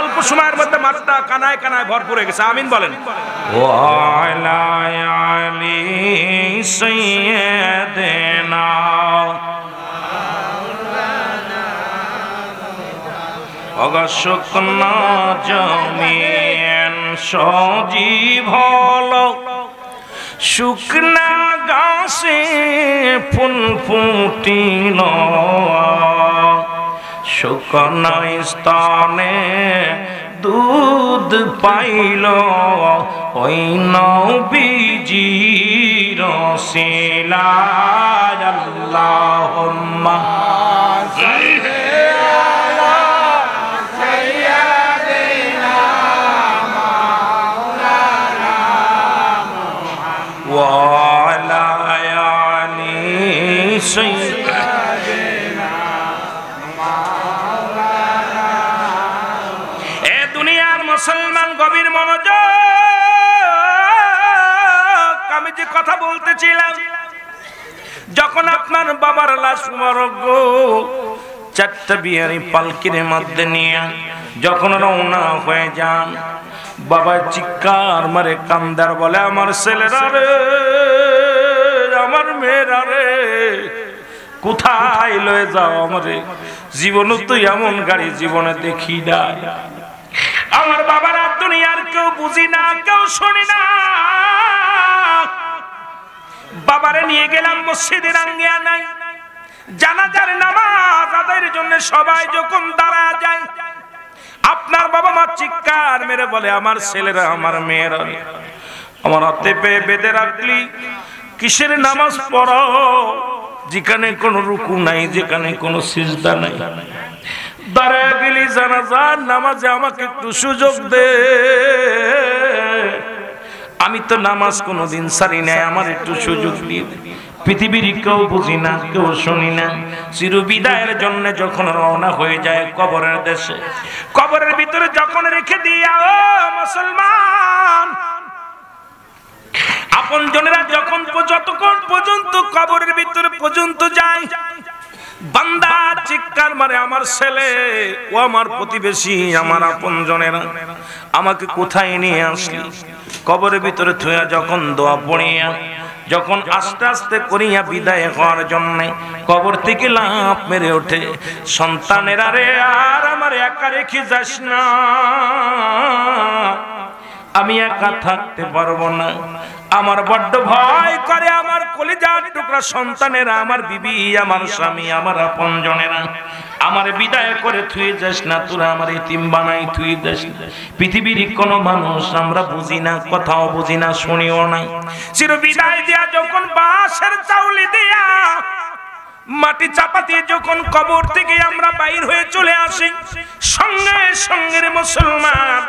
A: অল্প সময়ের মধ্যে মাঠটা কানায় কানায় ভরপুর হয়ে গেছে। আমিন বলেন। ওয়ালা আলি সাইয়্যিদিনা অগশুকনা জমিন সজীব হলো, শুকনা গাছে ফুল ফুটিল, শুকনা স্থানে দুধ পাইল, ওই নবীজির সিলায়। আল্লাহুম্মা ওয়ালা আলি সাইয়্যিদিনা মাওলানা। এ দুনিয়ার মুসলমান গভীর মনোযোগ, আমি যে কথা বলতেছিলাম, যখন আপনার বাবার লাশ মরগ চারটা বিয়ারি পালকির মধ্যে নিয়ে যখন রওনা হয়ে যান, বাবা চিৎকার মারে কান্দার বলে, আমার ছেলেরা রে, আমার মেয়েরা রে, কোথায় লয়ে যাও আমারে? জীবনে তো এমন গাড়ি জীবনে দেখি না। আমার বাবার আর দুনিয়ার কেউ বুঝি না, কেউ শুনি না। বাবারে নিয়ে গেলাম মসজিদের আঙ্গিনায়, জানাজার নামাজ আদায়ের জন্য সবাই যখন দাঁড়া যায়, আপনার বাবা মা চিৎকার মেরে বলে, আমার ছেলেরা, আমার মেয়েরা, আমার হাতে পেয়ে বেঁধে রাখলি, কিসের নামাজ পড়ো যেখানে কোনো রুকু নাই, যেখানে কোনো সিজদা নাই? দাঁড়ায় গেলি জানাজার নামাজে, আমাকে একটু সুযোগ দে, আমি তো নামাজ কোনোদিন ছাড়ি নাই, আমার একটু সুযোগ দিয়ে। পৃথিবীর কেউ বুঝি না, কেউ শুনি না। চির বিদায়ের জন্য যখন রওনা হয়ে যায় কবরের দেশে, কবরের ভিতরে যখন রেখে দিয়া, ও মুসলমান, আপন জনেরা যখন যতক্ষণ পর্যন্ত কবরের ভিতরে পর্যন্ত যায়, বান্দা চিৎকার মারে, আমার ছেলে, ও আমার প্রতিবেশী, আমার আপন জনেরা, আমাকে কোথায় নিয়ে আসলি? কবরের ভিতরে থুয়া যখন দোয়া পড়িয়া, যখন আস্তে আস্তে করিয়া বিদায় হওয়ার জন্য কবর থেকে লাফ মেরে ওঠে, সন্তানেরা রে, আর আমার একা রেখে যাস না, আমি একা থাকতে পারবো না, আমার বড্ড ভয় করে, আমার কলিজার টুকরা সন্তানেরা, আমার বিবি, আমার স্বামী, আমার আপনজনেরা, আমার বিদায় করে থুয়ে যাস না, তোরা আমার এতিম বানাই থুয়ে যাস না। পৃথিবীর কোনো মানুষ আমরা বুঝি না, কথাও বুঝি না, শুনিও নাই। চির বিদায় দিয়া যখন বাঁশের চাউলি দিয়া মাটি চাপা দিয়ে যখন কবর থেকে আমরা বাইর হয়ে চলে আসি, সঙ্গে সঙ্গে মুসলমান,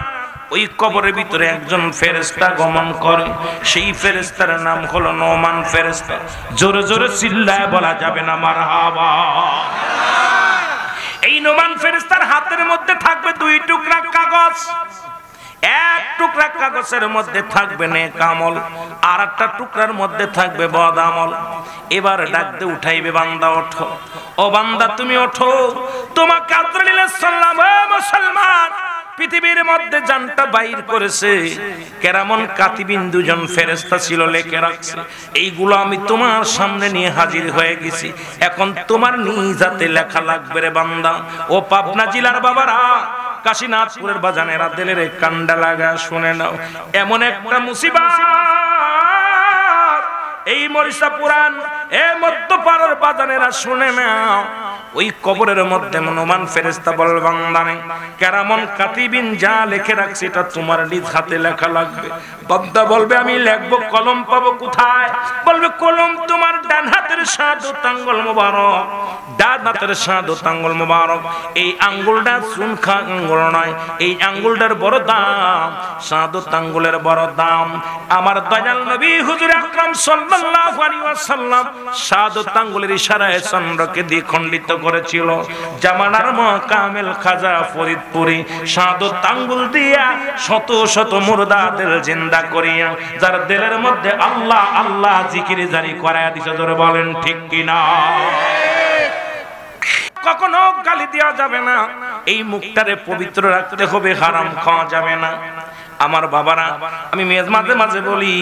A: ওই কবরের ভিতরে একজন ফেরেশতা গমন করে, সেই ফেরেশতার নাম হলো নোমান ফেরেশতা। জোরে জোরে চিল্লায় বলা যাবে না মারহাবা। এই নোমান ফেরেশতার হাতের মধ্যে থাকবে দুই টুকরা কাগজ, এক টুকরা কাগজের মধ্যে থাকবে নেক আমল, আর একটা টুকরার মধ্যে থাকবে বদ আমল। এবার ডাকতে উঠাইবে, বান্দা ওঠো, ও বান্দা তুমি ওঠো, তোমাকে আদরিলে সালাম। ও মুসলমান, পৃথিবীর মধ্যে জানটা বাইর করেছে কেরামন কাতিবিন, দুজন ফেরেশতা ছিল, লেখে রাখছে, এইগুলো আমি তোমার সামনে নিয়ে হাজির হয়ে গেছি, এখন তোমার নিজ হাতে লেখা লাগবে রে বান্দা। ও পাবনা জেলার বাবারা, কাশীনাথপুরের বাজানেরা, দিলের কান্ডা লাগা শুনে নাও, এমন একটা মুসিবত এই মরিচা পুরাণ, এ মধ্যপাড়ার বাজানেরা শুনে নাও, ওই কবরের মধ্যে মনোমান ফেরেশতা বলবে বান্দারে কেরামন কাতিবিন যা লিখে রাখছি এটা তোমার নিজ হাতে লেখা লাগবে। বান্দা বলবে আমি লিখবো, কলম পাবো কোথায়? বলবে কলম তোমার ডান হাতের শাহাদাত আঙ্গুল মোবারক, ডান হাতের শাহাদাত আঙ্গুল মোবারক। এই আঙ্গুলটা চুনখা আঙ্গুল নয়, এই আঙ্গুলটার বড় দাম, শাহাদাত আঙ্গুলের বড় দাম। আমার দয়াল নবী হুজুর আকরাম সাল্লাল্লাহু আলাইহি ওয়াসাল্লাম শাহাদাত আঙ্গুলের ইশারায় চন্দ্রকে দ্বিখণ্ডিত করেছিল। জামানার কামেল খাজা ফরিদপুরি শাহাদাত আঙ্গুল দিয়া শত শত মুর্দাদের জিন্দা করিয়া যার দিলের মধ্যে আল্লাহ আল্লাহ জিকির জারি করায়া দিছে। জোরে বলেন ঠিক কিনা? কখনো গালি দেওয়া যাবে না, এই মুখটারে পবিত্র রাখতে হবে, হারাম খাওয়া যাবে না। আমার বাবারা, আমি মাঝে মাঝে বলি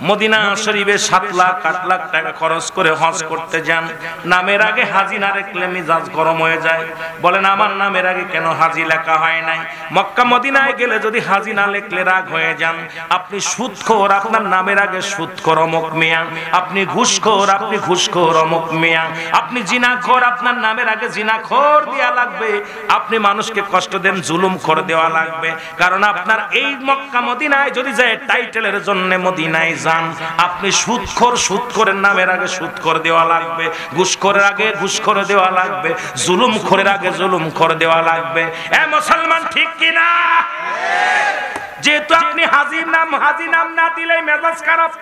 A: মদিনা শরীফে 7 লাখ 8 লাখ টাকা খরচ করে হজ করতে যান, নামের আগে হাজি না লিখলে মেজাজ গরম হয়ে যায়। বলেন আমার নামের আগে কেন হাজি লেখা হয় নাই? মক্কা মদিনায় গেলে যদি হাজি না লিখলে রাগ হয়ে যান। আপনি সুদখোর, আপনার নামের আগে সুদখোর অমুক মিয়া। আপনি ঘুষখোর, আপনি ঘুষখোর অমুক মিয়া। আপনি জিনাখোর, আপনার নামের আগে জিনাখোর দেয়া লাগবে। আপনি মানুষকে কষ্ট দেন, জুলুম করে দেওয়া লাগবে। কারণ আপনার এই মক্কা মদিনায় যদি যায় টাইটেলের জন্য মদিনায় যান, আপনি সুদখোর, সুদখোরের নামের আগে সুদখোর দেওয়া লাগবে, ঘুষখোরের আগে ঘুষখোর দেওয়া লাগবে, জুলুমখোরের আগে জুলুমখোর দেওয়া লাগবে। এ মুসলমান ঠিক কি না? যেহেতু আপনি হাজি নাম না দিলে মেজাজ খারাপ।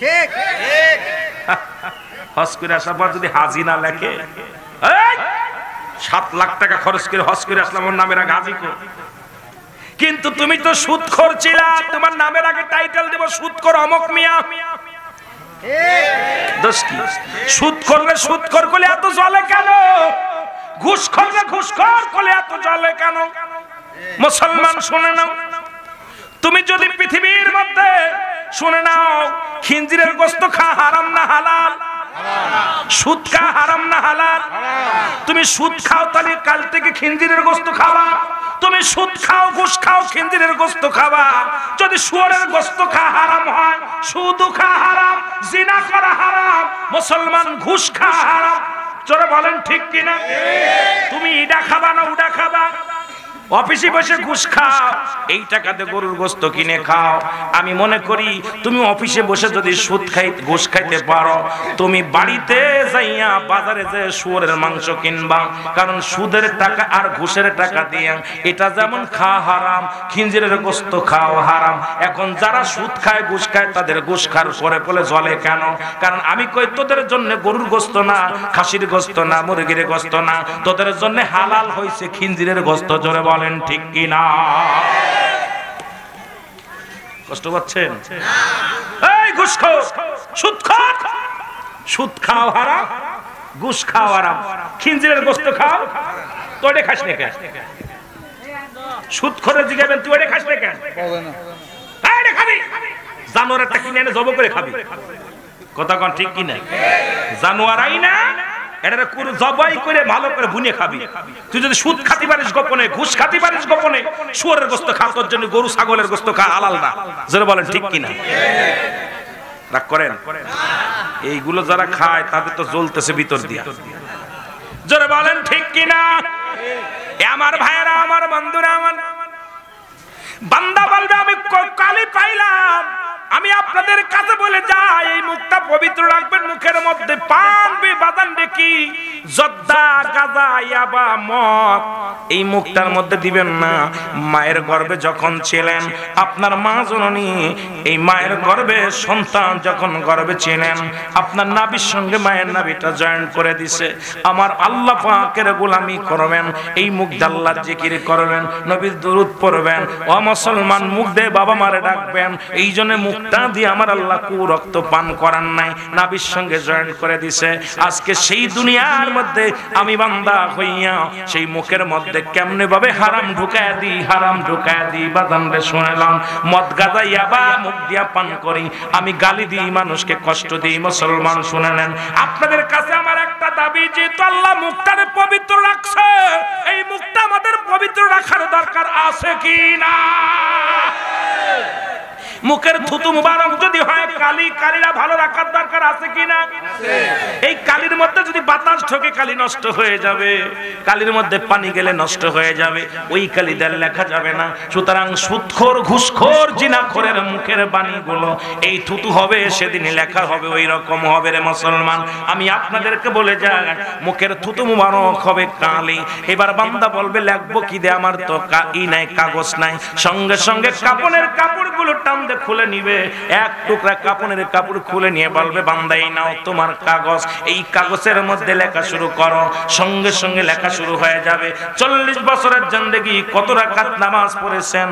A: ঠিক ঠিক। হজ করে আসার পর যদি হাজি না লেখে, 7 লাখ টাকা খরচ করে হজ করে আসলাম, ওর নামের আগে হাজি কর। কিন্তু তুমি তো সুদখোর ছিলা, তোমার নামের আগে টাইটেল দেব সুদখোর অমুক মিয়া। দোষ কি? সুদখোররে সুদখোর বলে এত জ্বলে কেন? ঘুষখোররে ঘুষখোর বলে এত জ্বলে কেন? মুসলমান শুনে নাও, তুমি যদি পৃথিবীর মধ্যে শুনে নাও খিনজিরের গোশত খাওয়া হারাম না হালাল? সুদ খাওয়া হারাম না হালাল? তুমি সুদ খাও তাহলে কাল থেকে খিনজিরের গোশত খাওয়া। তুমি সুদ খাও, ঘুষ খাও, খিনজিরের গোশত খাওয়া। যদি শুয়োরের গোশত খাওয়া হারাম হয়, সুদ খাওয়া হারাম, জিনা করা হারাম, মুসলমান ঘুষ খাওয়া হারাম। জোরে বলেন ঠিক কিনা? তুমি ইডা খাবা না উডা খাবা? অফিসে বসে ঘুষ খাও, এই টাকাতে গরুর গোশত কিনে খাও। আমি মনে করি তুমি অফিসে বসে যদি সুদ ঘুষ খাইতে পারো, তুমি বাড়িতে যাইয়া বাজারে যে শুয়োরের মাংস কিনবা। কারণ সুদের টাকা আর ঘুষের টাকা দিয়ে এটা যেমন খাওয়া হারাম, খিনজিরের গোশত খাওয়া হারাম। এখন যারা সুদ খায় ঘুষ খায় তাদের ঘুষ খার পরে বলে জ্বলে কেন? কারণ আমি কই তোদের জন্য গরুর গোশত না, খাসির গোশত না, মুরগির গোশত না, তোদের জন্য হালাল হইছে খিনজিরের গোশত। জোরে বলেন ঠিক কি না? কষ্ট পাচ্ছেন? এই ঘুষখোর, সুদখোর, সুদ খাও হারাম, ঘুষ খাও হারাম, খিনজিরের গোশত খাও, তো এটা খাস না কেন? সুদখোরের জিগাবেন তুই এটা খাস না কেন? এটা খাবি, জানোয়ারটা কিনে এনে জব করে খাবি। কথা কোন ঠিক কি না? জানোয়ারাই না, এটা জবাই করে ভালো করে ভুনে খাবি। তুই যদি সুদ খাতে পারিস গোপনে, ঘুষ খাতে পারিস গোপনে, শুয়োরের গোশত খা, তোর জন্য গরু ছাগলের গোশত খা হালাল না। জোরে বলেন ঠিক কিনা? রাগ করেন? এইগুলো যারা খায় তাদের তো জ্বলতেছে ভিতর দিয়া। জোরে বলেন ঠিক কিনা? আমার ভাইয়েরা, আমার বন্ধুরা, আমার বান্দা বলবে আমি কালি পাইলাম। আমি আপনাদের কাছে বলে যাই, এই মুখটা পবিত্র রাখবেন। মুখের মধ্যে পান বাদান দেখি জর্দা, গাঁজা, ইয়াবা, মদ এই মুখটার মধ্যে দিবেন না। মায়ের গর্ভে যখন ছিলেন আপনার মা জননী, এই মায়ের গর্ভে সন্তান যখন গর্ভে ছিলেন, আপনার নাভির সঙ্গে মায়ের নাভিটা জয়েন্ট করে দিছে। আমার আল্লাহ পাকের গোলামি করবেন, এই মুখ দিয়ে আল্লাহর জিকির করবেন, নবীর দুরূদ পড়বেন। ও মুসলমান, মুখ দিয়ে বাবা মারে ডাকবেন। এই জন্য মুখটা দিয়ে আমার আল্লাহ কু রক্ত পান করান নাই, নাভির সঙ্গে জয়েন্ট করে দিছে। আজকে সেই দুনিয়ার মধ্যে আমি বান্দা হইয়া সেই মুখের মধ্যে কেমনে ভাবে হারাম ঢুকায় দিই, হারাম ঢুকায় দিই। বাজানরে শুনলাম মদ গাঁজা ইয়াবা মুখ দিয়া পান করি, আমি গালি দিই, মানুষকে কষ্ট দিই। মুসলমান শুনে নেন, আপনাদের কাছে আমার একটা দাবি, যেহেতু আল্লাহ মুখটারে পবিত্র রাখছে, এই মুখটা আমাদের পবিত্র রাখার দরকার আছে কি না? মুখের থুতু মুবারক যদি হয় কালি, কালিরা ভালো রাখার দরকার আছে কিনা? এই কালির মধ্যে যদি বাতাস ঢোকে কালি নষ্ট হয়ে যাবে, কালির মধ্যে পানি গেলে নষ্ট হয়ে যাবে, ওই কালি দিয়ে লেখা যাবে না। সুতরাং সুদখোর, ঘুষখোর, জিনাখোরের মুখের বাণীগুলো এই থুতু হবে, সেদিন লেখা হবে ওই রকম হবে রে মুসলমান। আমি আপনাদেরকে বলে যাই, মুখের থুতু মুবারক হবে কালি। এবার বান্দা বলবে লিখবো কি দে, আমার তো নাই, কাগজ নাই। সঙ্গে সঙ্গে কাপড়ের কাপড়গুলো টান দিয়ে খুলে নিবে, এক টুকরা কাপড়ের কাপড় খুলে নিয়ে বলবে বান্দা এই নাও তোমার কাগজ, এই কাগজের মধ্যে লেখা শুরু করো। সঙ্গে সঙ্গে লেখা শুরু হয়ে যাবে 40 বছরের জিন্দেগি, কত রাকাত নামাজ পড়েছেন,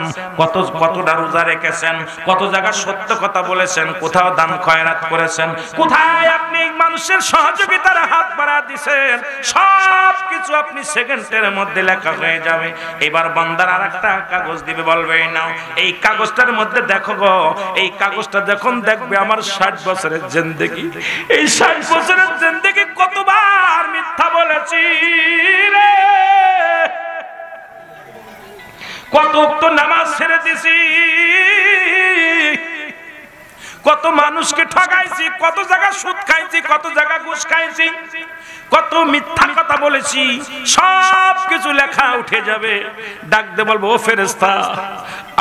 A: কতটা রোজা রেখেছেন, কত জায়গা সত্য কথা বলেছেন, কোথাও দান খয়রাত করেছেন, কোথায় আপনি মানুষের সহযোগিতার হাত বাড়া দিয়েছেন, সব কিছু আপনি সেকেন্ডের মধ্যে লেখা হয়ে যাবে। এবার বান্দার আরেকটা কাগজ দিবে, বলবে নাও এই কাগজটার মধ্যে দেখো গো, এই কাগজটা যখন দেখবে আমার 60 বছরের জিন্দেগি, এই 60 বছরের জিন্দেগি কতবার মিথ্যা বলেছি রে, কত তো নামাজ ছেড়ে দিছি, কত মানুষকে ঠকাইছি, কত জায়গা সুদ খাইছি, কত জায়গা ঘুষ খাইছি, কত মিথ্যা কথা বলেছি, সব কিছু লেখা উঠে যাবে। ডাক দে বলবো ও ফেরেশতা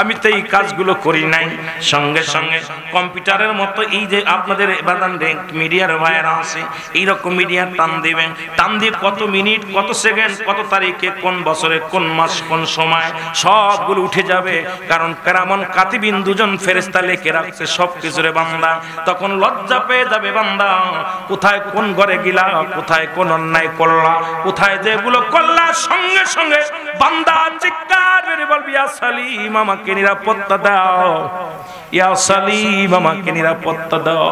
A: আমি তো এই কাজগুলো করি নাই। সঙ্গে সঙ্গে কম্পিউটারের মতো এই যে আপনাদের বাদান মিডিয়ার ভাইয়েরা আছে, এইরকম মিডিয়ার টান দিবেন, টান দিয়ে কত মিনিট, কত সেকেন্ড, কত তারিখে, কোন বছরে, কোন মাস, কোন সময় সবগুলো উঠে যাবে। কারণ কেরামন কাতিবিন দুজন ফেরেশতা লিখে রাখছে সব কিছুরে বান্দা। তখন লজ্জা পেয়ে যাবে বান্দা, কোথায় কোন ঘরে গিলা, কোথায় কোন অন্যায় করলা, কোথায় যেগুলো করলা। সঙ্গে সঙ্গে বান্দা চিৎকার করে বলবি ইয়া সালিম আমাকে নিরাপত্তা দাও, ইয়া সালিম আমাকে নিরাপত্তা দাও।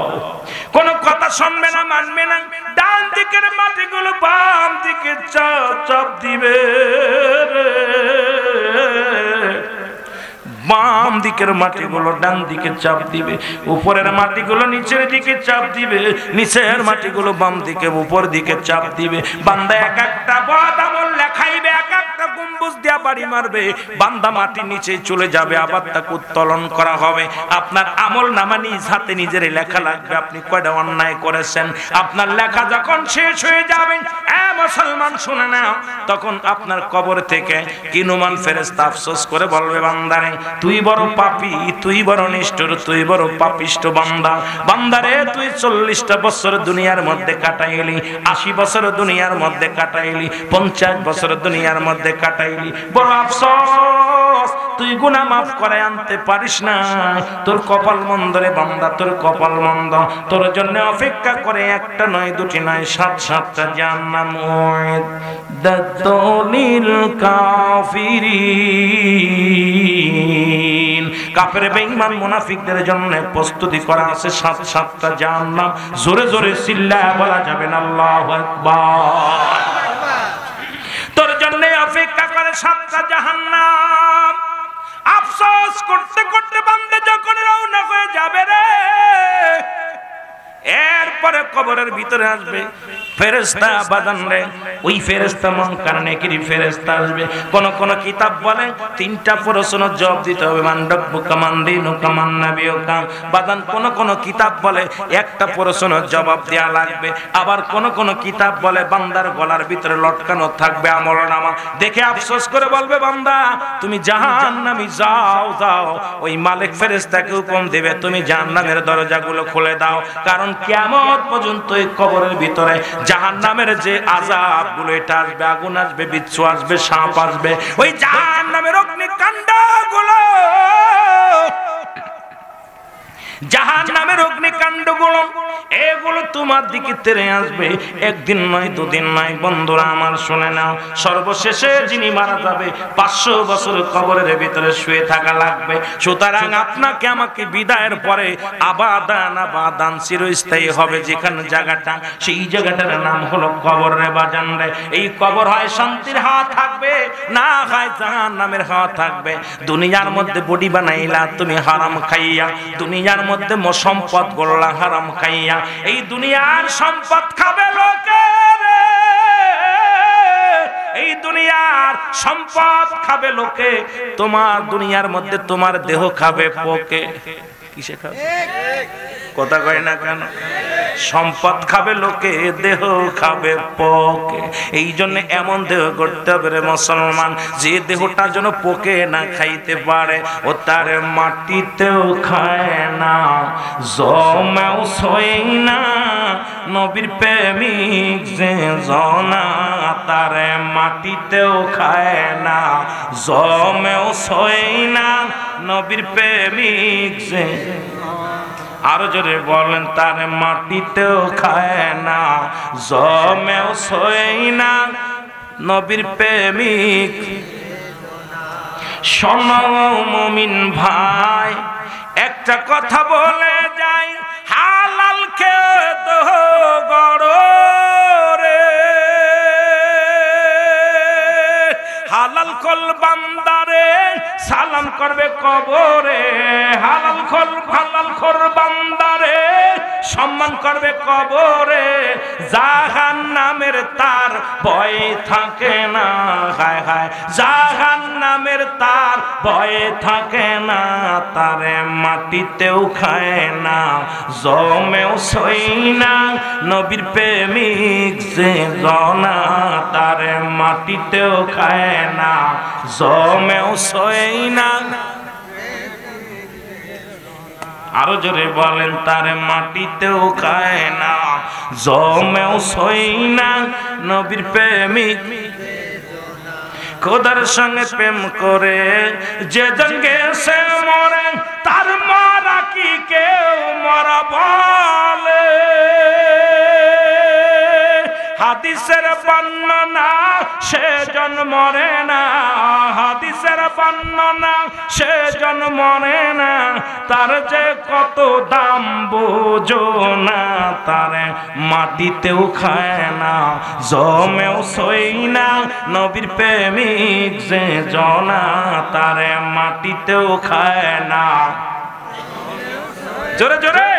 A: কোন কথা শুনবে না, মানবে না। ডান দিকের মাটিগুলো বাম দিকে চাপ চাপ দিবে, বাম দিকের মাটিগুলো ডান দিকে চাপ দিবে, উপরের মাটিগুলো নিচের দিকে চাপ দিবে, নিচের মাটিগুলো বাম দিকে উপর দিকে চাপ দিবে। বান্দা এক একটা বদ আমল লেখাইবে, এক একটা গম্বুজ দিয়া বাড়ি মারবে, বান্দা মাটি নিচে চলে যাবে, আবার তাকে উত্তোলন করা হবে। আপনার আমল নামা নিজ হাতে নিজের লেখা লাগবে, আপনি কয়টা অন্যায় করেছেন। আপনার লেখা যখন শেষ হয়ে যাবে, মুসলমান শুনে নাও, তখন আপনার কবর থেকে কিনুমান ফেরেশতা আফসোস করে বলবে বান্দারে তুই বড় পাপী, তুই বড় নিষ্ঠুর, তুই বড় পাপিষ্ট বান্দা। বান্দারে তুই 40টা বছর দুনিয়ার মধ্যে কাটাইলি, 80 বছর দুনিয়ার মধ্যে কাটাইলি, 50 বছর দুনিয়ার মধ্যে কাটাইলি, বড় আফসোস তুই গুনাহ মাফ করে আনতে পারিস না। তোর কপাল মন্দ রে বান্দা, তোর কপাল মন্দ। তোর জন্য অপেক্ষা করে একটা নয়, দুটি নয়, 7-7টা জাহান্নাম। দাতুলিল কাফিরিন, কাফের বেঈমান মুনাফিকদের জন্য প্রস্তুতি করা আছে 7-7টা জাহান্নাম। জোরে জোরে চিল্লায়া বলা যাবে না আল্লাহু আকবার। তোর জন্য অপেক্ষা করে 7টা জাহান্নাম। আফসোস করতে করতে বান্দা যখন রওনা হয়ে যাবে রে, এরপরে কবরের ভিতরে আসবে ফেরেশতা বাজান রে, ওই ফেরেশতা মুনকার নেকির ফেরেশতা আসবে। কোন কোন কিতাব বলে 3টা প্রশ্নের জবাব দিতে হবে, মান রব্বুকা মান দীনুকা মান নাবিয়ুকা। বাজান কোন কোন কিতাব বলে একটা প্রশ্নের জবাব দেয়া লাগবে, আবার কোন কোন কিতাব বলে বান্দার গলার ভিতরে লটকানো থাকবে আমলনামা। দেখে আফসোস করে বলবে বান্দা তুমি জাহান্নামী, যাও যাও। ওই মালিক ফেরেশতাকে হুকুম দেবে তুমি জাহান্নামের দরজাগুলো খুলে দাও, কারণ কিয়ামত পর্যন্ত এই কবরের ভিতরে জাহান্নামের যে আযাব গুলো এটা আসবে, আগুন আসবে, বিচ্ছু আসবে, সাপ আসবে, ওই জাহান্নামের অগ্নিকাণ্ড গুলো, জাহান্নামের অগ্নিকাণ্ড গুলো এগুলো তোমার দিকে তেড়ে আসবে। একদিন নয়, দুদিন নয়, বন্ধুরা আমার শুনে নাও, সর্বশেষে যিনি মারা যাবে 500 বছর কবরের ভিতরে শুয়ে থাকা লাগবে। সুতরাং আপনাকে আমাকে বিদায়ের পরে আবাদান আবাদান চিরস্থায়ী হবে যেখানে জায়গাটা, সেই জায়গাটার নাম হলো কবর রে বাজান রে। এই কবর হয় শান্তির হাওয়া থাকবে, না হয় জাহান্নামের হাওয়া থাকবে। দুনিয়ার মধ্যে বডি বানাইলা তুমি হারাম খাইয়া, দুনিয়ার মধ্যে সম্পদ গড়লা হারাম খাইয়া, এই দুনিয়ার সম্পদ খাবে লোকে, এই দুনিয়ার সম্পদ খাবে লোকে, তোমার দুনিয়ার মধ্যে তোমার দেহ খাবে পোকে। কিসে খাবে? কথা কয় না কেন? সম্পদ খাবে লোকে, দেহ খাবে পোকে। এই জন্য এমন দেহ করতে হবে রে মুসলমান, যে দেহটা যেন পোকে না খাইতে পারে। ও তার মাটিতেও খায় না, জমেও শোয় না, নবীর প্রেমিক যে জনা, তার মাটিতেও খায় না, জমেও শোয় না, নবীর প্রেমিক যে। আরো জোরে বলেন, তার মাটিতেও খায় না, জমেও শোয় না, নবীর প্রেমিক। শোনো মুমিন ভাই, একটা কথা বলে যাই, হালাল খেয়ে তো গড় রে, হালাল কল বান্দারে সালাম করবে কবরে, হালাল খোর বান্দারে সম্মান করবে কবরে, জাহান্নামের তার ভয় থাকে না, হায় হায়, জাহান্নামের তার ভয় থাকে না, তারে মাটিতেও খায় না, জমেও সই না, নবীর প্রেমিক যে জনা, তারে মাটিতেও খায় না, জমেও সই না। আরো জোরে বলেন, তার মাটিতেও খায় না, জমেও সই না, নবীর প্রেমিক। খোদার সঙ্গে প্রেম করে যে জন গেছে মরে, তার মরা কি কেউ মরা বলে? হাদিসের বর্ণনা সে জন মরে না, হাদিসের বর্ণনা সে জন মরে না, তার যে কত দাম বোঝো না, তার মাটিতেও খায় না, জমেও সই না, নবীর প্রেমিক যে জনা, তার মাটিতেও খায় না। জোরে জোরে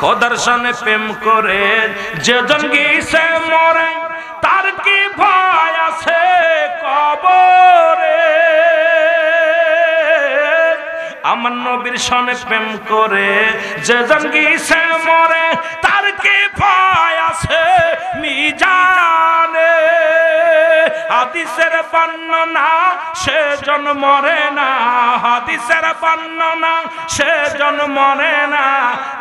A: খোদার সঙ্গে প্রেম করে যে জন গেছে মরে, তার কি ভয় আছে কবরে? আমার নবীর সঙ্গে প্রেম করে যে জন গেছে মরে, তার কি ভয় আছে মিজানে? হাদিসের বর্ণনা সে জন মরে না, হাদিসের বর্ণনা সে জন মরে না,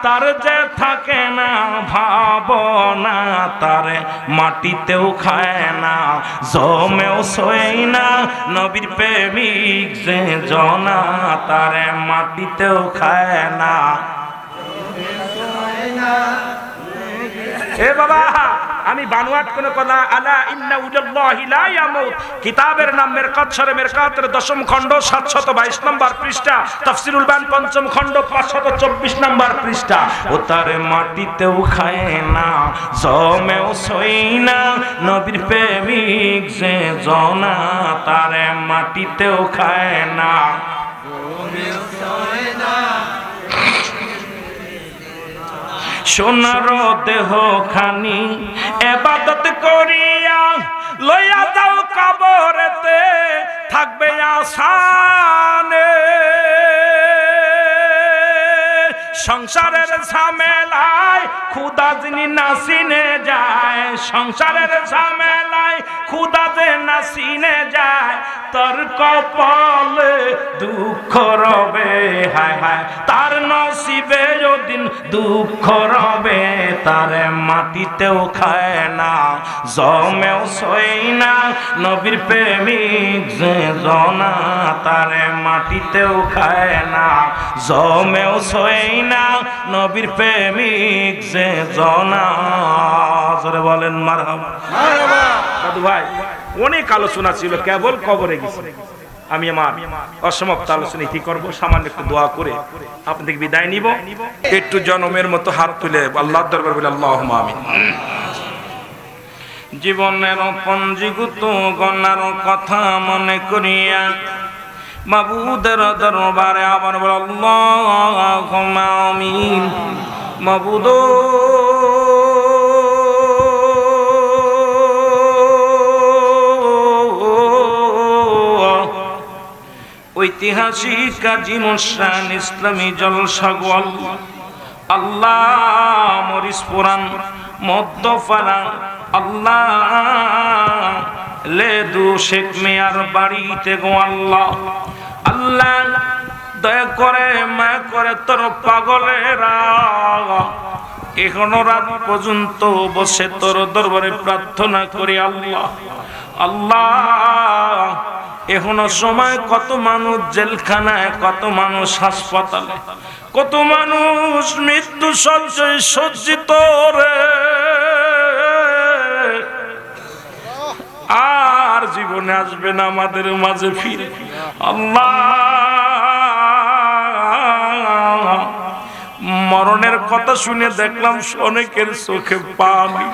A: তার যে থাকে না ভাবনা, তার মাটিতেও খায় না, জমেও শোয় না, নবীর প্রেমিক যে জনা, তার মাটিতেও খায় না। এ বাবা, আমি বানোয়াট কোন কথা, আলা ইন্না উজাল্লাহি লা ইয়ামুত, কিতাবের নাম মিরকাত, শরে মিরকাতের 10ম খণ্ড 722 নম্বর পৃষ্ঠা, তাফসীরুল বায়ান 5ম খণ্ড 524 নম্বর পৃষ্ঠা। ও তার মাটিতেও খায় না, জমেও সই না, নবীর প্রেমিক যে জনা, তার মাটিতেও খায় না, জমেও সই না। সোনার দেহ খানি ইবাদত করিয়া লইয়া যাও কবরেতে, থাকবে আসানে। সংসারের ঝামেলায় খুদা যিনি নাসিনে যায়, সংসারের ঝামেলায় খুদা যে নাসিনে যায়, তার কপালে দুঃখ রবে, হায় হায়, তার নসিবে ওদিন দুঃখ রবে, তার মাটিতেও খায় না, জমেও সই না, নবীর প্রেমিক যে জনা, তার মাটিতেও খায় না, জমেও সই না, নবীর প্রেমিক যে জনা। জোরে বলেন মারহাবা। দাদু ভাই, অনেক আলোচনা ছিল, কেবল কবরে গেছে। আমি আমার অসমাপ্ত আলোচনা কি করবো, সামান্য একটু দোয়া করে আপনাদের বিদায় নিব। একটু জনমের মতো হাত তুলে আল্লাহর দরবারে বলে আল্লাহুম্মা আমিন। জীবনের পঞ্জীভূত গণার কথা মনে করিয়া মাবুদের দরবারে আবার বল আল্লাহুম্মা আমিন। মাবুদ, ঐতিহাসিক কাজী মোশান ইসলামী জলসা গো আল্লাহ মরিস পুরান মধ্যপাড়া আল্লাহ লেদু শেখ মিয়ার বাড়িতে গো আল্লাহ আল্লাহ দয়া করে মায়া করে তোর পাগলেরা এখনো রাত পর্যন্ত বসে তোর দরবারে প্রার্থনা করি আল্লাহ আল্লাহ এখনো সময় কত মানুষ জেলখানায় কত মানুষ হাসপাতালে কত মানুষ মৃত্যু সজ্জায় সজ্জিত রে আর জীবনে আসবে না আমাদের মাঝে ফিরে আল্লাহ মরণের কথা শুনে দেখলাম অনেকের চোখে পানি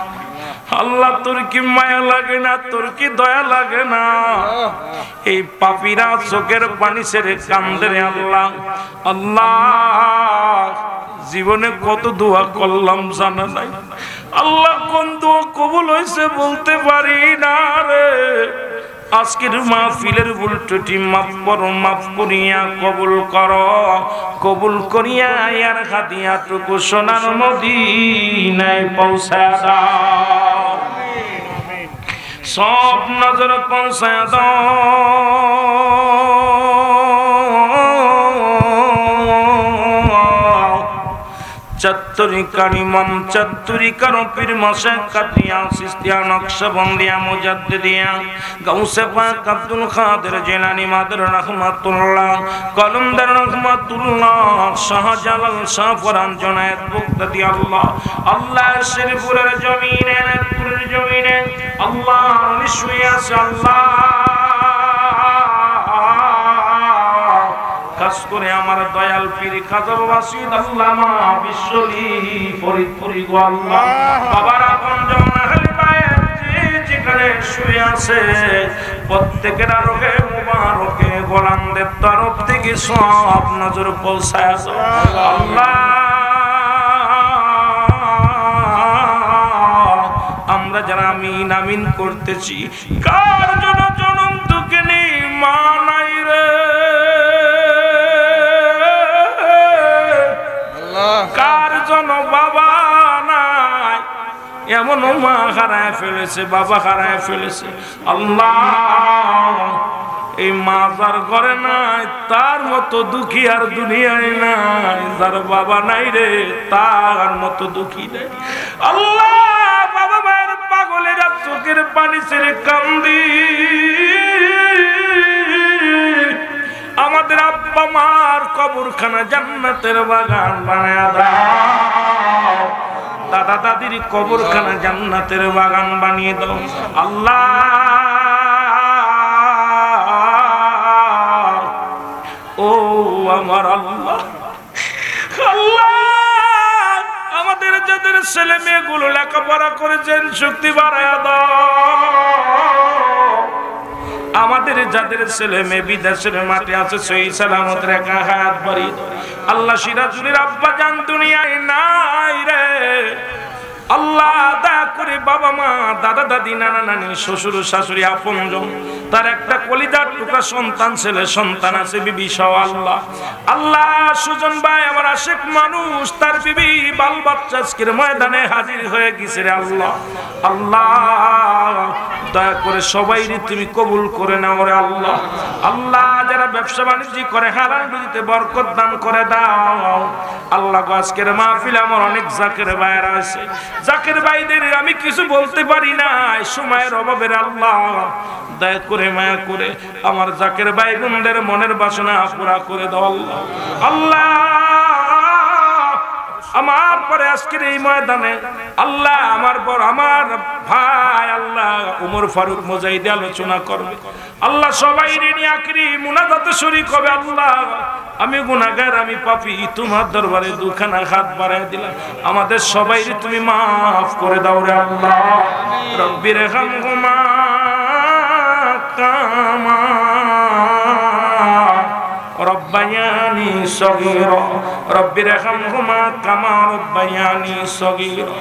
A: আল্লাহ তোর কি মায়া লাগে না তোর কি দয়া লাগে না এই পাপীরা চোখের পানি ছেড়ে কান্দে রে আল্লাহ আল্লাহ জীবনে কত দোয়া করলাম জানা নাই আল্লাহ কোন দোয়া কবুল হয়েছে বলতে পারি না রে আজকের মাহফিলের ভুল ত্রুটি মাফ করো মাফ করিয়া কবুল করিয়া ইয়ার হাদিয়াটুকু সোনার মদিনায় পৌঁছায় দাও সব নজর পৌঁছায় चत्तुरी करी मम चत्तुरी करो पीर मशे कतिया सिस्तिया नक्शबंदिया मुजद्दिदिया गौसे पाक अब्दुल कादिर जिलानी मादर रहमतुल्लाह कलंदर रहमतुल्लाह शाहजालाल शाह फरान जुनायद बुगदादी अल्लाह अल्लाह शरीफुरेर जमीने पुरेर जमीने अल्लाह निश्चय से अल्लाह खास करे आमार दयाल पीर खाजा बाबा सैयद আল্লামা বিশ্বলি ফরিদপুরি গো আল্লাহ বাবার আপনজন আহলে বায়াত যেখানে শুয়ে আছে প্রত্যেকের রোগে মুবারকে গোলামদের তরফ থেকে সব নজর পৌঁছায় আল্লাহ আমরা যারা আমিন আমিন করতেছি কার জন্য জনম তোকে নেই মা নাই রে কার জন্য বাবা নাই এমন মা হারায় ফেলেছে বাবা হারায় ফেলেছে আল্লাহ এই মা যার ঘরে নাই তার মতো দুঃখী আর দুনিয়ায় নাই যার বাবা নাই রে তার মতো দুঃখী নাই আল্লাহ বাবা মায়ের পাগলেরা চোখের পানি ছেড়ে কান্দি আমাদের আব্বা মার কবরখানা জান্নাতের বাগান বানায়া দাও দাদা দাদির কবরখানা জান্নাতের বাগান বানিয়ে দাও আল্লাহ ও আমার আল্লাহ আল্লাহ আমাদের যাদের ছেলে মেয়েগুলো লেখাপড়া করেছেন শক্তি বাড়ায়া দাও আমাদের যাদের ছেলে মেয়ে বিদেশের মাঠে আছে সেই সালামত রেখা হায়াত বাড়ি আল্লাহ সিরাজুলের আব্বা জান দুনিয়ায় নাই রে আল্লাহ দয়া করে বাবা মা দাদা দাদি নানা নানি শ্বশুর শাশুড়ি আপনজন তার একটা কলিজার টুকরা সন্তান ছেলে সন্তান আছে বিবি সহ আল্লাহ আল্লাহ সুজন ভাই আমার আশেক মানুষ তার বিবি বাল বাচ্চা আজকের ময়দানে হাজির হয়ে গেছে রে আল্লাহ আল্লাহ দয়া করে সবাই তুমি কবুল করে নাও রে আল্লাহ আল্লাহ যারা ব্যবসা বাণিজ্য করে হালাল রুজিতে বরকত দান করে দাও আল্লাহ আজকের মাহফিল আমার অনেক জাকের ভাইরা আছে জাকের ভাইদের আমি কিছু বলতে পারি না সময়ের অভাবের আল্লাহ দয়া করে মায়া করে আমার জাকের ভাই বোনদের মনের বাসনা পুরা করে দাও আল্লাহ আল্লাহ আমার পরে আজকের এই ময়দানে আল্লাহ আমার পর আমার ভাই আল্লাহ উমর ফারুক মুজাহিদ আলোচনা করবে আল্লাহ সবাই নিয়ে আখরি মুনাজাতে শরীক হবে আল্লাহ আমি গুনাহগার আমি পাপী তোমার দরবারে দুখানা হাত বাড়ায় দিলাম আমাদের সবাই তুমি maaf করে দাও রে আল্লাহ রব্বির রহমহুমা কামা রব্বায়ানি সগীরা রব্বির রহমহুমা কামা রব্বায়ানি সগীরা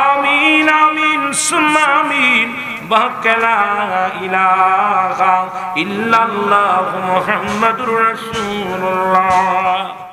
A: আমিন আমিন সুম্মা আমিন বাকালা ইলাহা ইলাহা ইল্লাল্লাহু মুহাম্মাদুর রাসূলুল্লাহ।